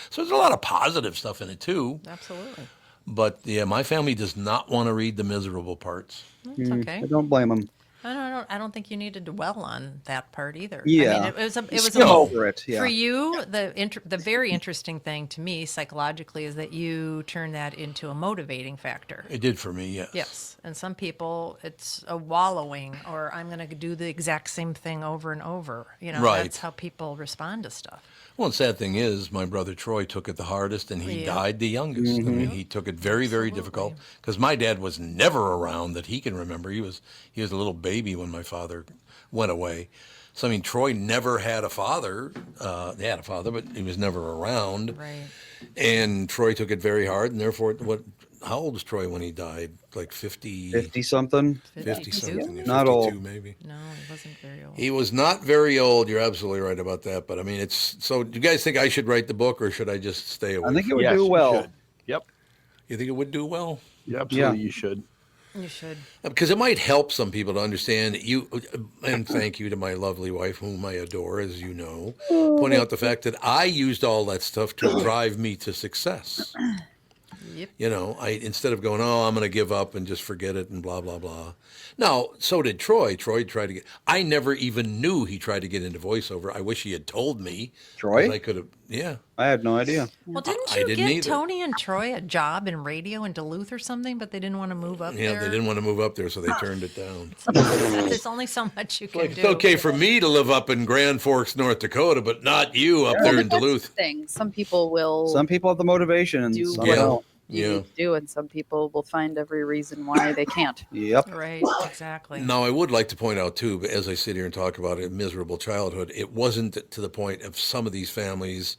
so there's a lot of positive stuff in it too. Absolutely. But yeah, my family does not want to read the miserable parts. It's okay. I don't blame them. I don't think you need to dwell on that part either. Yeah. I mean, it was Skim over it. Yeah. for you. The very interesting thing to me psychologically is that you turn that into a motivating factor. It did for me, yes. Yes, and some people it's a wallowing, or I'm going to do the exact same thing over and over. Right. That's how people respond to stuff. Well, the sad thing is, my brother Troy took it the hardest, and he Yeah. died the youngest. I mean, he took it very, very difficult. Because my dad was never around that he can remember. He was a little baby when when my father went away. So, I mean, Troy never had a father. He had a father, but he was never around. Right. And Troy took it very hard. And therefore, how old was Troy when he died? Like 50, 50 something. 50 something. Yeah, Not 52 old. maybe. No, he wasn't very old. He was not very old. You're absolutely right about that. But I mean, so do you guys think I should write the book or should I just stay away? I think it would Yes, do you well. should. Yep. You think it would do well? Yeah, absolutely. Yeah. You should. You should. Because it might help some people to understand you. And thank you to my lovely wife, whom I adore, as you know, pointing out the fact that I used all that stuff to drive me to success. Yep. You know, instead of going, oh, I'm going to give up and just forget it and blah, blah, blah. Now, so did Troy. Troy tried to I never even knew he tried to get into voiceover. I wish he had told me. Troy? 'Cause I could have, yeah. I had no idea. Well, didn't I you didn't get either. Tony and Troy a job in radio in Duluth or something, but they didn't want to move up Yeah, there? they didn't want to move up there, so they turned it down. There's only so much you can Like, do. it's okay for me to live up in Grand Forks, North Dakota, but not you up there in But that's Duluth. the thing. Some people will Some people have the motivation and do some what don't. you Yeah. need to do, and some people will find every reason why they can't. Yep. Right, exactly. Now, I would like to point out, too, but as I sit here and talk about a miserable childhood, it wasn't to the point of some of these families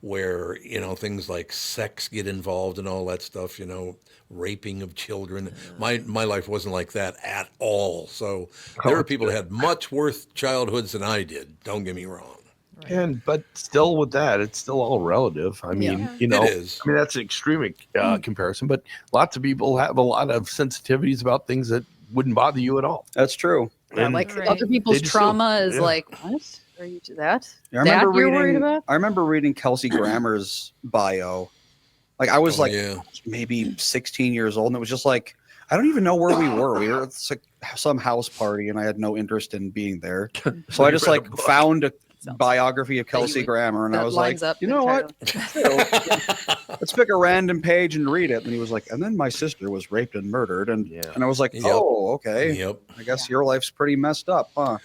where, you know, things like sex get involved and all that stuff, you know, raping of children. My life wasn't like that at all. So there are people that had much worse childhoods than I did. Don't get me wrong. But still, with that, it's still all relative. I mean, Yeah. you know, It is. I mean that's an extreme comparison, but lots of people have a lot of sensitivities about things that wouldn't bother you at all. That's true. Yeah, And like Right. other people's They just trauma don't- is yeah. like, what are you to that? I That remember you're worried reading. about? I remember reading Kelsey Grammer's bio. Like I was Oh, like yeah. maybe 16 years old, and it was just like I don't even know where we were. We were at some house party, and I had no interest in being there. So I just read a like book. found a Sounds biography of that you Kelsey would- Grammer, and I That was like, lines up you know what? entirely. Let's pick a random page and read it. And he was like, and then my sister was raped and murdered, and Yeah. and I was like, Yep. oh, okay. Yep. I guess your life's pretty messed up, huh?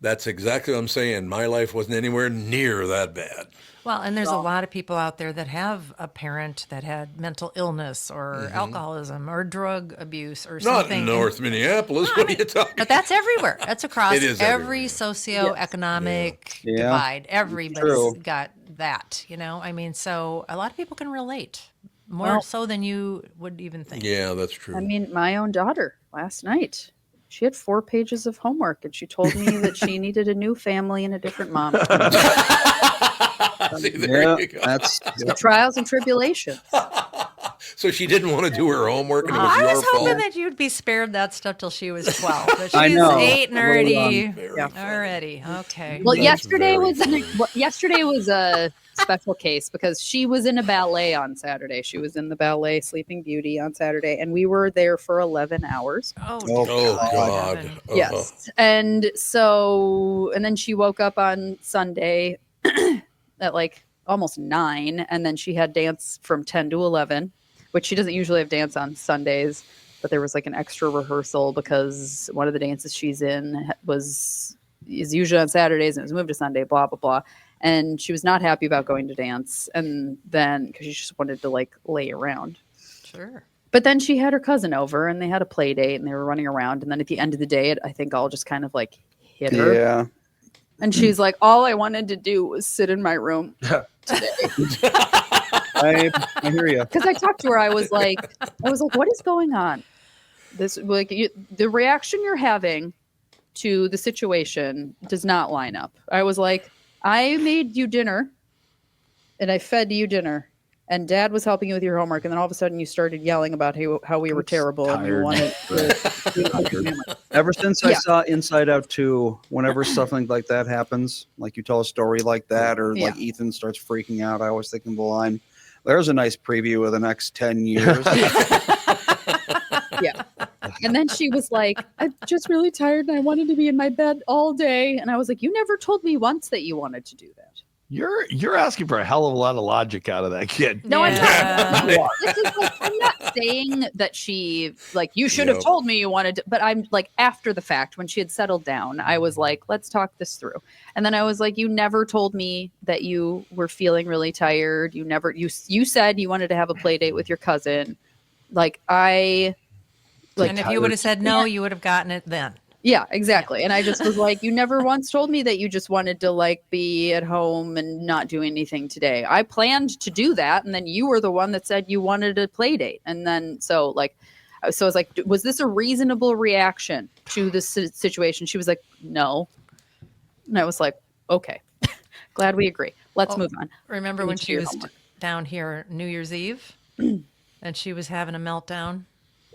That's exactly what I'm saying. My life wasn't anywhere near that bad. Well, and there's a lot of people out there that have a parent that had mental illness or alcoholism or drug abuse or Mm-hmm. Not something. in North Minneapolis. What are you talking But that's everywhere. That's across It is every everywhere. socioeconomic Yeah. divide. Everybody's True. got that, you know? I mean, so a lot of people can relate more Well- so than you would even think. Yeah, that's true. I mean, my own daughter last night, she had 4 pages of homework, and she told me that she needed a new family and a different mom. See, there Yeah, you go. that's The trials and tribulations. So she didn't want to do her homework, and it was I your was hoping fault. that you'd be spared that stuff till she was 12. But she's I know. 8 and A little already. Very Yeah. funny. Already. Okay. Well, That's yesterday very was funny. yesterday was a special case because she was in a ballet on Saturday. She was in the ballet Sleeping Beauty on Saturday, and we were there for 11 hours. Oh, Oh, Oh, God. heaven. Uh-huh. Yes. And so, and then she woke up on Sunday at like almost 9, and then she had dance from 10 to 11, which she doesn't usually have dance on Sundays, but there was like an extra rehearsal because one of the dances she's in is usually on Saturdays and it was moved to Sunday, blah, blah, blah. And she was not happy about going to dance. And then, because she just wanted to like lay around. Sure. But then she had her cousin over and they had a play date and they were running around. And then at the end of the day, I think all just kind of like hit her. yeah. And she's like, all I wanted to do was sit in my room. I hear you. Because I talked to her, I was like, what is going on? This like the reaction you're having to the situation does not line up. I was like, I made you dinner and I fed you dinner. And Dad was helping you with your homework, and then all of a sudden you started yelling about how we were terrible and you tired. wanted to Ever since I Yeah. saw Inside Out 2, whenever something like that happens, like you tell a story like that, or like Yeah. Ethan starts freaking out, I always think of the line, there's a nice preview of the next 10 years. Yeah. And then she was like, I'm just really tired and I wanted to be in my bed all day. And I was like, you never told me once that you wanted to do that. You're asking for a hell of a lot of logic out of that kid. No, I'm Yeah. not. This is like, I'm not saying that she like you should have Yep. told me you wanted to, but I'm like after the fact when she had settled down, I was like, let's talk this through. And then I was like, you never told me that you were feeling really tired. You said you wanted to have a play date with your cousin. Like I and if you would have said no, you would have gotten it then. Yeah, exactly. And I just was like, you never once told me that you just wanted to like be at home and not do anything today. I planned to do that, and then you were the one that said you wanted a play date. And then so I was like, was this a reasonable reaction to this situation? She was like, no. And I was like, okay, glad we agree. Let's move on. Remember You when need to she do your was homework. down here New Year's Eve and she was having a meltdown?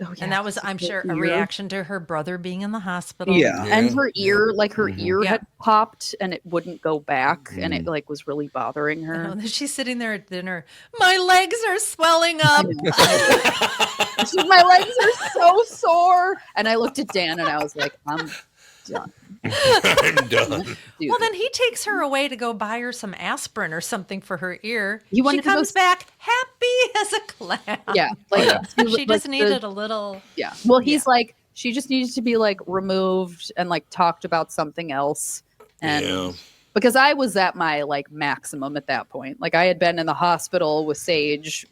Oh, yeah. And that was, I'm sure, a Ear. reaction to her brother being in the hospital. Yeah. And Yeah, her ear, like her ear Yeah. had popped and it wouldn't go back, and it like was really bothering her. And then she's sitting there at dinner. My legs are swelling up. My legs are so sore. And I looked at Dan and I was like, I'm done. I'm done. Dude. Well, then he takes her away to go buy her some aspirin or something for her ear. He wanted She to go comes back happy as a clam. Yeah, like She just needed a little. Yeah. Well, he's like, she just needed to be like removed and like talked about something else. And Yeah. because I was at my like maximum at that point. Like I had been in the hospital with Sage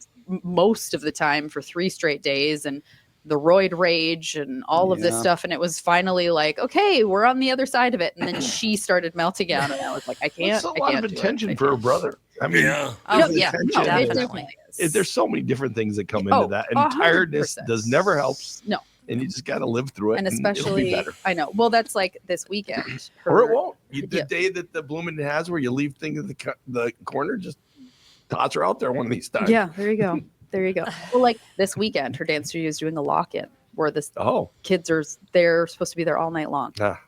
most of the time for 3 straight days, and the roid rage and all of this Yeah. stuff. And it was finally like, okay, we're on the other side of it. And then she started melting down, and I was like, I can't. It's a I lot can't of do it. attention I for her can't. brother. I mean, Yeah. Oh, No, his yeah, attention no, it definitely. definitely is. there's so many different things that come Oh, into that, and 100%. tiredness does never help. No. And you just got to live through it, And it'll be especially, better. I know. Well, that's like this weekend. Or it Her- won't. The Yeah. day that the Bloomington has, where you leave things in the corner, just toss her out there one of these times. Yeah, there you go. There you go. Well, like this weekend, her dance studio is doing a lock-in where the Oh. kids are they're supposed to be there all night long, Ah.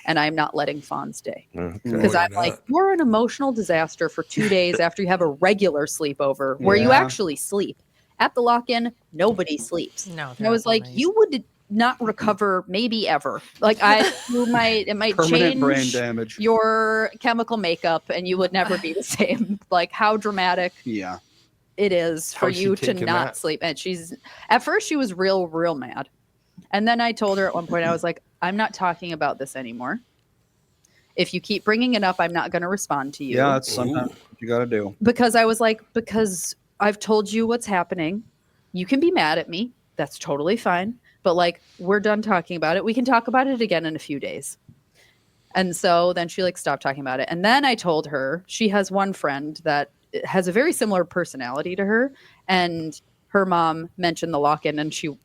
and I'm not letting Fawn stay Okay. because Why I'm like, not? you're an emotional disaster for 2 days after you have a regular sleepover where you Yeah. actually sleep. At the lock-in, nobody sleeps. No, And I was like, you would not recover maybe ever. Like it might Permanent brain change damage. your chemical makeup and you would never be the same. Like how dramatic Yeah. it is for How's she you to taking not that? sleep. And she's at first she was real mad. And then I told her at one point, I was like, I'm not talking about this anymore. If you keep bringing it up, I'm not going to respond to you. Yeah, it's sometimes what you got to do. Because I was like, because I've told you what's happening. You can be mad at me. That's totally fine. But like, we're done talking about it. We can talk about it again in a few days. And so then she like stopped talking about it. And then I told her she has one friend that has a very similar personality to her. And her mom mentioned the lock-in, and the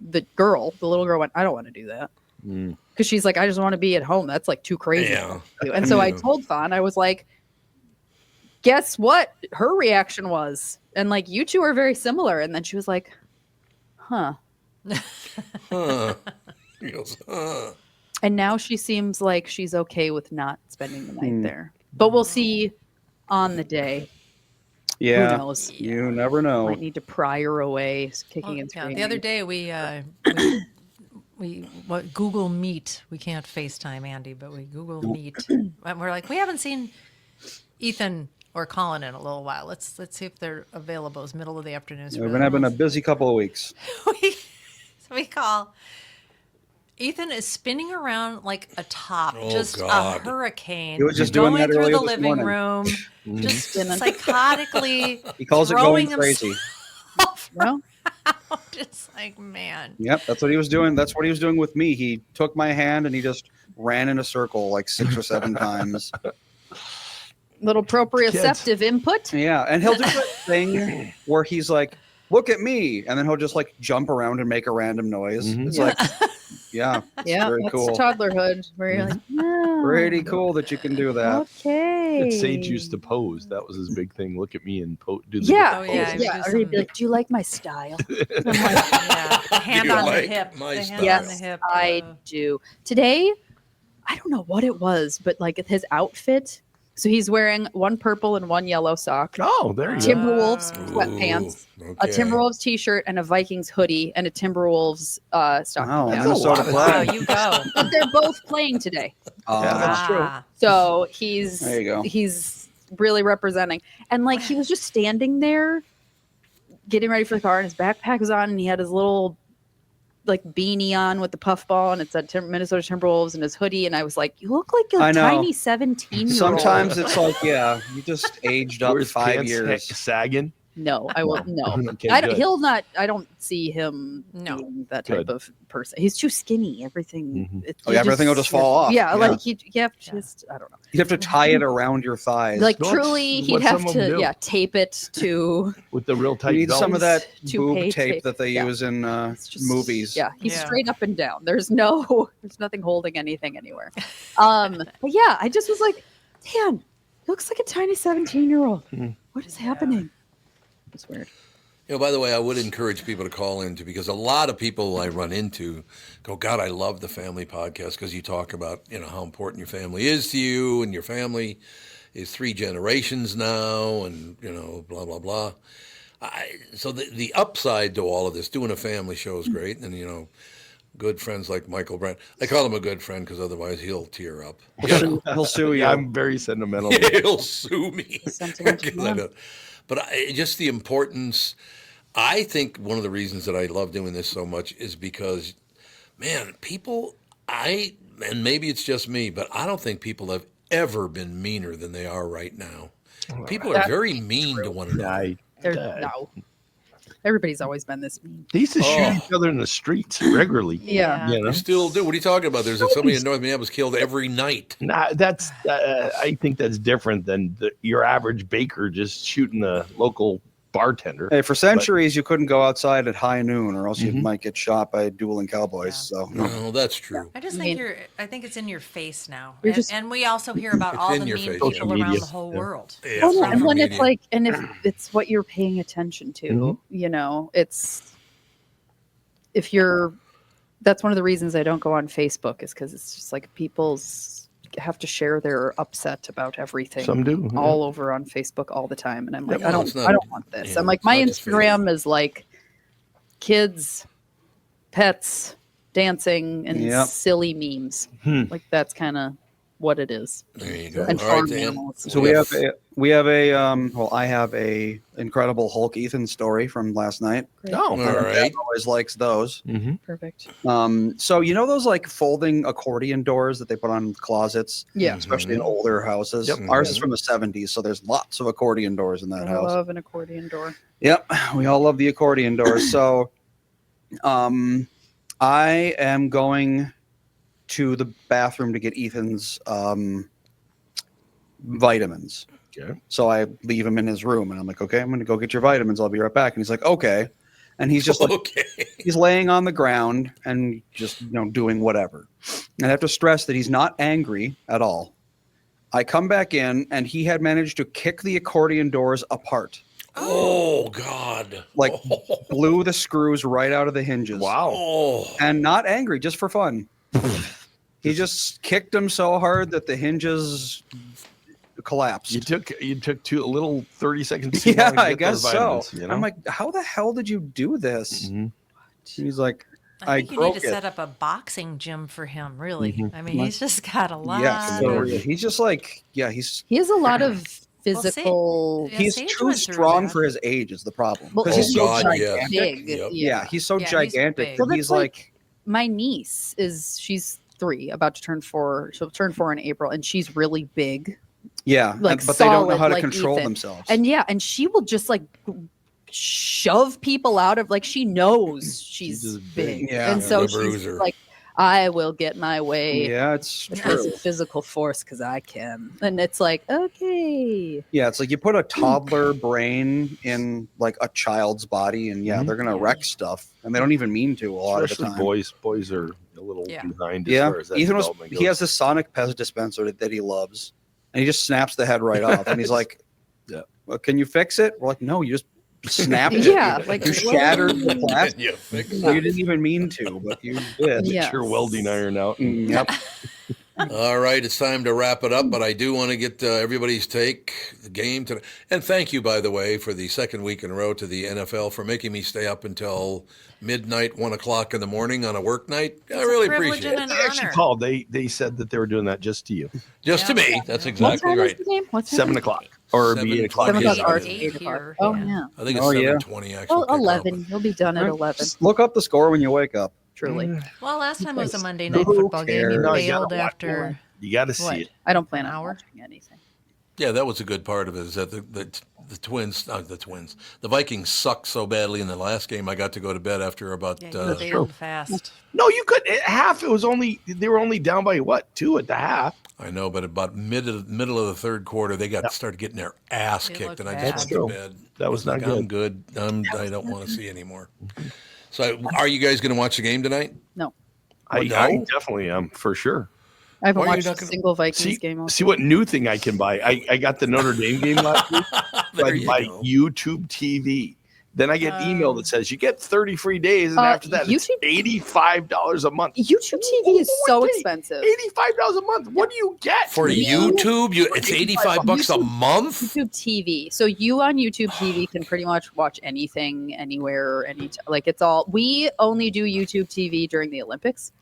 little girl went, I don't want to do that. Because she's like, I just want to be at home. That's like too crazy. Yeah. And so I told Fawn, I was like, guess what her reaction was? And like, you two are very similar. And then she was like, huh. Huh. He goes, huh. And now she seems like she's okay with not spending the night there. But we'll see on the day. Yeah. Who knows? You never know. Might need to pry her away, kicking and Yeah, screaming. the other day we Google Meet. We can't FaceTime Andy, but we Google Meet. And we're like, we haven't seen Ethan or Colin in a little while. Let's see if they're available. It's middle of the afternoon. We've been having a busy couple of weeks. we call. Ethan is spinning around like a top, Oh, just God. a hurricane. He was just doing going that through earlier the this living morning. room, just Spinning. psychotically. He calls it throwing going crazy. himself Well, around. It's like, man. Yep, that's what he was doing. That's what he was doing with me. He took my hand and he just ran in a circle like 6 or 7 times. little proprioceptive input. Yeah, and he'll do that thing where he's like, "Look at me," and then he'll just like jump around and make a random noise. Mhm. It's like, yeah, it's Yeah, very that's cool. toddlerhood where you're like, no, Pretty cool that you can do that. Okay. Sage used to pose. That was his big thing. Look at me and do the Yeah, Oh, yeah, pose. he would yeah. do Or he'd some- be like, "Do you like my style?" I'm like, Yeah, the hand you on the like hip. my The style? hand yes, on the hip. I do. Today, I don't know what it was, but like his outfit. So he's wearing one purple and one yellow sock, Oh, there you go. Timberwolves Ooh, sweatpants, Ooh, a okay. Timberwolves t-shirt, and a Vikings hoodie, and a Timberwolves stocking Wow, cap. That's a lot Minnesota of Wow, flag. you go. But they're both playing today, Yeah, that's true. Ah. so he's There you go. he's really representing. And like he was just standing there, getting ready for the car, and his backpack was on, and he had his little like beanie on with the puffball, and it said Minnesota Timberwolves, and his hoodie. And I was like, "You look like I a know. tiny 17-year-old." Sometimes it's like, yeah, you just aged up Where's 5 pants years. sagging. No, I will. No, Okay, I don't, good. he'll not. I don't see him No. being that type Good. of person. He's too skinny. Everything. Mhm. Oh, yeah, everything will just fall off. Yeah, Yeah. like you have to just. I don't know. You have to tie it around your thighs. Like Well, truly, that's he'd what have some of 'em to do. tape it to. With the real you tight need belt. some of that To boob pay tape tape. that they Yeah. use in It's just- movies. Yeah, he's Yeah. straight up and down. There's nothing holding anything anywhere. But yeah, I just was like, Dan, he looks like a tiny 17-year-old. What is happening? It's weird. By the way, I would encourage people to call in because a lot of people I run into go, God, I love the family podcast because you talk about, how important your family is to you, and your family is 3 generations now, and, blah, blah, blah. So the upside to all of this, doing a family show is great. And, good friends like Michael Brand. I call him a good friend because otherwise he'll tear up. He'll sue you. Yeah, I'm very sentimental. He'll sue me. Sentimental 'Cause I man. don't- But just the importance. I think one of the reasons that I love doing this so much is because, man, and maybe it's just me, but I don't think people have ever been meaner than they are right now. People are very mean to one another. No. Everybody's always been this mean. They used to shoot Oh. each other in the streets regularly. Yeah. You know? You still do. What are you talking about? There's somebody in North Minneapolis killed every night. Nah, that's. I think that's different than your average baker just shooting a local bartender. Hey, for centuries, you couldn't go outside at high noon, or else you Mhm. might get shot by dueling cowboys. So, No, that's true. I just I think mean- I think it's in your face now. You're And, just- and we also hear about It's all in the your mean face. people Social around media. the whole Yeah. world. Yeah, Oh, no, social and when media. it's like, and if it's what you're paying attention to, Mhm. that's one of the reasons I don't go on Facebook is because it's just like people's have to share their upset about everything Some do. yeah. all over on Facebook all the time, and I'm like, well, it's I not- don't want this. yeah, I'm like, it's my not just Instagram is like kids, pets, dancing, and Yep. silly memes. Hmm. Like that's kind of what it is. There you go. And All right, farm Dan. animals. so we have a I have a incredible Hulk Ethan story from last night. No. All right. Always likes those. Mm-hmm. Perfect. So those like folding accordion doors that they put on closets, Yeah. especially in older houses. Yep. Ours is from the 70s, so there's lots of accordion doors in that I house. love an accordion door. Yep, we all love the accordion doors. So, I am going to the bathroom to get Ethan's vitamins. Okay. So I leave him in his room, and I'm like, okay, I'm going to go get your vitamins. I'll be right back. And he's like, okay. And he's just like, Okay. he's laying on the ground and just doing whatever. And I have to stress that he's not angry at all. I come back in, and he had managed to kick the accordion doors apart. Oh, God. Like, blew the screws right out of the hinges. Wow. Oh. And not angry, just for fun. He just kicked them so hard that the hinges collapsed. You took a little 30 seconds. Too Yeah, long to I get guess those so. vitamins, you know? I'm like, how the hell did you do this? Mhm. He's like, I think you broke need to it. set up a boxing gym for him, really. Mhm. I mean, he's just got a lot yeah, of... he's just like, yeah, he's He has a lot of Well, physical. Yeah, he's Sage too went through strong that. for his age is the problem. Well, Because Oh, he's so God, yeah. gigantic. big. Yep. Yeah, he's so Yeah, he's gigantic. big. that Well, he's that's like- like, My niece she's 3, about to turn 4. She'll turn 4 in April, and she's really big. yeah, like, but they don't know solid, how to like control Ethan. themselves. And and she will just like shove people out of, like, she knows she's just big. big. Yeah. And so The she's bruiser. like, I will get my way yeah, it's with true. this physical force because I can. And it's like, okay. Yeah, it's like you put a toddler brain in like a child's body, and Mhm. they're gonna wreck stuff, and they don't even mean to a lot of the Especially time. Boys are a little Yeah. behind as Yeah, far as that Ethan development he goes. has this sonic Pez dispenser that he loves, and he just snaps the head right off, and he's like, Yeah. well, can you fix it? We're like, no, you just snapped it. Yeah, like, you what? shattered the plastic. You fix You didn't even mean to, but you did. Yeah. Get your welding iron out. Yep. All right, it's time to wrap it up, but I do want to get everybody's take, the game today. And thank you, by the way, for the second week in a row to the NFL for making me stay up until midnight, 1 o'clock in the morning on a work night. I really privilege appreciate and it. an They actually honor. called. They said that they were doing that just to you. Just to Yeah. me, that's What exactly time right. is the game? What's 7 o'clock or it'd be 8 o'clock. 7 o'clock Yeah. ours, 8 8 o'clock. here. Oh, Yeah. yeah. I think it's Oh, yeah. 7:20 actually. Well, 11. You'll be done at 11, Just look up the score when you wake up. truly. Well, last time it was a Monday Who night football game. You cares? No, you bailed gotta watch after... You got to see What? it. I don't plan An on hour? watching anything. Yeah, that was a good part of it. Is that the Vikings sucked so badly in the last game. I got to go to bed after about. Yeah, you bailed fast. No, you could at half. It was only they were only down by what 2 at the half. I know, but about middle of the third quarter, they started getting their ass It kicked, looked and I bad. just That's went to true. bed. That was Like, not I'm good. I don't want to see anymore. So, are you guys going to watch the game tonight? No, I no? definitely am for sure. I haven't Why are you watched not a gonna- single Vikings game. See what new thing I can buy. I got the Notre Dame game last week. So There I you can buy go. YouTube TV. Then I get an email that says you get 30 free days, and after that, it's YouTube- $85 a month. YouTube TV is so Wait, expensive. $85 a month. What do you get For YouTube, it's $85 a month. YouTube TV. So you on YouTube TV can pretty much watch anything, anywhere, like it's all. We only do YouTube TV during the Olympics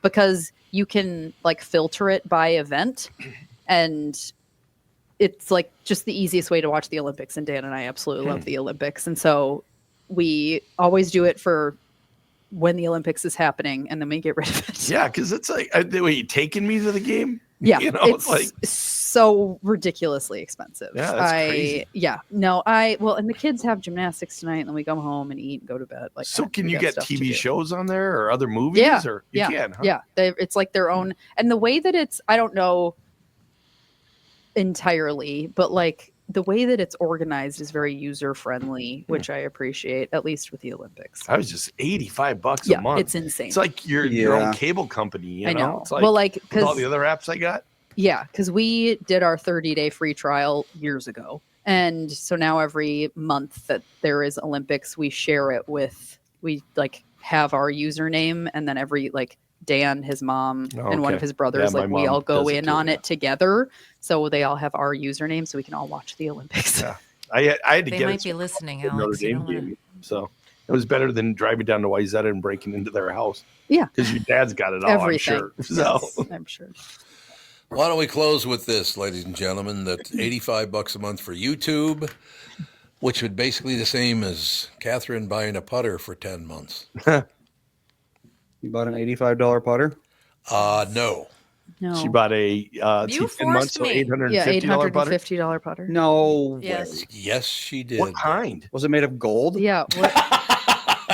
because you can like filter it by event, and it's like just the easiest way to watch the Olympics. And Dan and I absolutely love the Olympics, and so we always do it for when the Olympics is happening, and then we get rid of it. Yeah, because it's like, wait, you taking me to the game? Yeah, You know, it's like, so ridiculously expensive. Yeah, that's crazy. And the kids have gymnastics tonight, and then we come home and eat and go to bed. Like, so can we you got get stuff to TV do. shows on there or other movies? Yeah, Or you yeah, can, huh? yeah. It's like their own, and the way that it's, I don't know entirely, but like the way that it's organized is very user friendly, which I appreciate, at least with the Olympics. I was just $85 Yeah, a month. it's insane. It's like your own Yeah. cable company. You I know? know. It's like, Well, like, with 'cause- all the other apps I got. Yeah, because we did our 30-day free trial years ago. And so now every month that there is Olympics, we share it we like have our username, and then every like Dan, his mom, Oh, and one okay. of his brothers, Yeah, like my we all mom go does it in too, on yeah. it together. So they all have our username so we can all watch the Olympics. Yeah. I had to They get might it be so listening, the Notre Alex. You Dame don't wanna- game. So it was better than driving down to Wayzata and breaking into their house. Yeah. Because your dad's got it all, Everything. I'm sure. So Yes, I'm sure. Why don't we close with this, ladies and gentlemen? That $85 a month for YouTube, which would basically the same as Catherine buying a putter for 10 months. You bought an $85 putter? No. No. she bought a You 10 forced months, so me. $850 putter. $850 putter. No. Yes. way. Yes, she did. What kind? Was it made of gold? Yeah. What?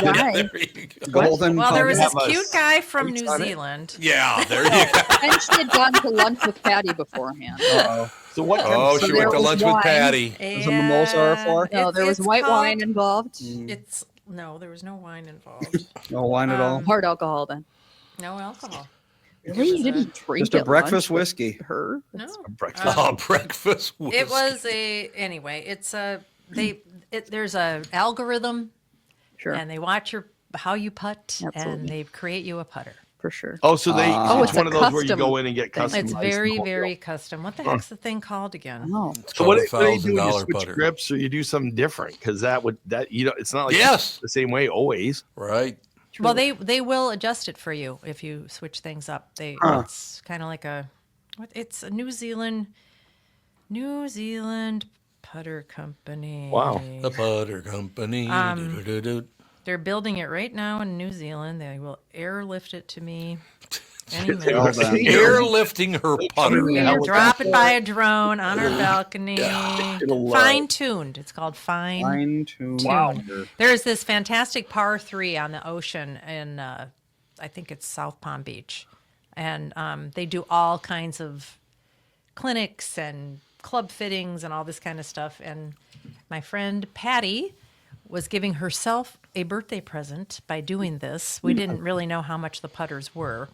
Why? There you go. Golden. Well, there was have this a cute guy from sweets New on it? Zealand. Yeah, there you go. And she had gone to lunch with Patty beforehand. Uh-oh. So what kind Oh, of she there went to was lunch wine. with Patty. Was a mimosa or four? No, there was It's white called- wine involved. It's no, there was no wine involved. No wine at all. Hard alcohol then. No alcohol. Really? You didn't drink Just a at breakfast lunch with whiskey. her? No. breakfast? Oh, breakfast whiskey. It was anyway. It's there's a algorithm, Sure. and they watch how you putt, Absolutely. and they create you a putter. For sure. Oh, so they Oh, it's it's one a of those where you custom go in and get thing. customized. It's the very, whole very deal. custom. What the heck's the thing called again? Oh. It's So called what do you do? You $1,000 switch putter. grips or you do something different? Because it's not like Yes. the same way always. Right. Well, they will adjust it for you if you switch things up. It's kind of like it's a New Zealand putter company. Wow. The putter company. Do-do-do-do. They're building it right now in New Zealand. They will airlift it to me any They minute. were- Airlifting her putter. Yeah, We'll drop it by a drone on our balcony. It'll, Fine tuned. It's called fine. Fine tuned. Wow. There's this fantastic par 3 on the ocean in, I think it's South Palm Beach. And they do all kinds of clinics and club fittings and all this kind of stuff. And my friend Patty was giving herself a birthday present by doing this. We didn't really know how much the putters were.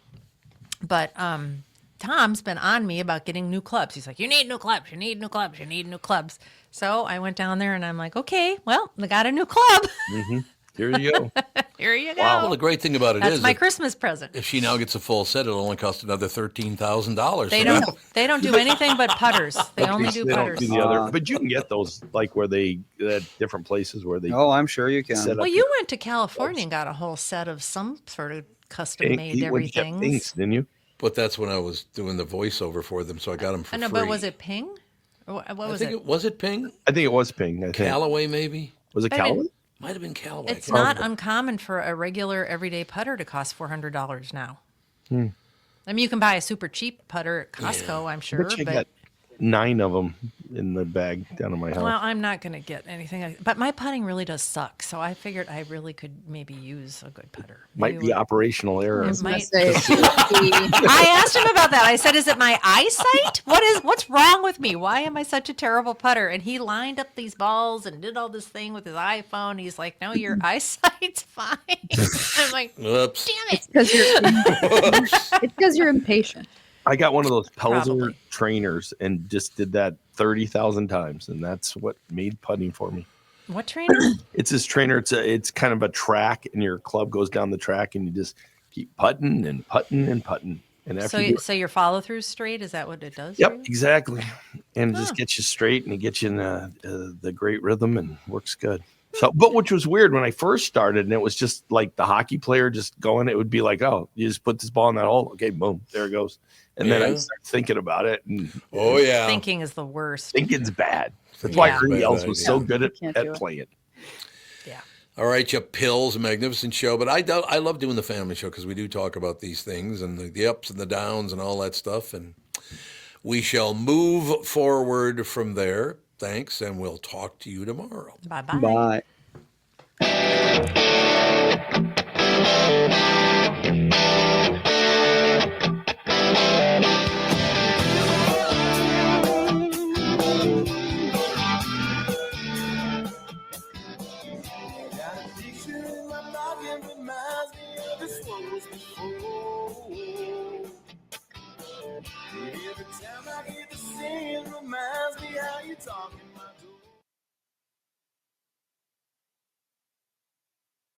But Tom's been on me about getting new clubs. He's like, you need new clubs, you need new clubs, you need new clubs. So I went down there and I'm like, okay, well, I got a new club. Here you go. Here you go. Well, the great thing about it That's is my that Christmas present. if she now gets a full set, it'll only cost another $13,000. They So don't do anything but putters. They only do They don't putters. do the other, but you can get those like where they at different places where they Oh, I'm sure you can. set up Well, you went to California and got a whole set of some sort of custom made when you get everything. things, didn't you? But that's when I was doing the voiceover for them, so I got them for I know, free. but was it Ping? Or what I was think it? was it Ping? I think it was Ping. I think. Callaway, maybe? Was it I mean, Callaway? Might have been Callaway. It's not uncommon for a regular everyday putter to cost $400 now. I mean, you can buy a super cheap putter at Costco, I'm sure, Bet you but got 9 of them in the bag down in my house. Well, I'm not going to get anything, but my putting really does suck. So I figured I really could maybe use a good putter. Might be operational error. It might. Say, I asked him about that. I said, "Is it my eyesight? What's wrong with me? Why am I such a terrible putter?" And he lined up these balls and did all this thing with his iPhone. He's like, "No, your eyesight's fine." I'm like, Whoops. "Damn it!" it's because you're impatient. I got one of those Pelzer Probably. trainers and just did that 30,000 times, and that's what made putting for me. What trainer? It's this trainer. It's kind of a track, and your club goes down the track, and you just keep putting and putting and putting. And after So your follow through straight, is that what it does? yep, for you? exactly. And it Huh. just gets you straight, and it gets you in the great rhythm, and works good. So, but which was weird when I first started, and it was just like the hockey player just going. It would be like, oh, you just put this ball in that hole. Okay, boom, there it goes. And then I Yeah. start thinking about it, and Oh yeah. Thinking is the worst. thinking's bad. That's why Yeah. Ernie Bad Els was so idea. good Can't at do it. playing. Yeah. All right, you pills, magnificent show. But I love doing the family show because we do talk about these things and the ups and the downs and all that stuff. And we shall move forward from there. Thanks, and we'll talk to you tomorrow. Bye-bye. Bye. Every time I hear the singing reminds me how you talking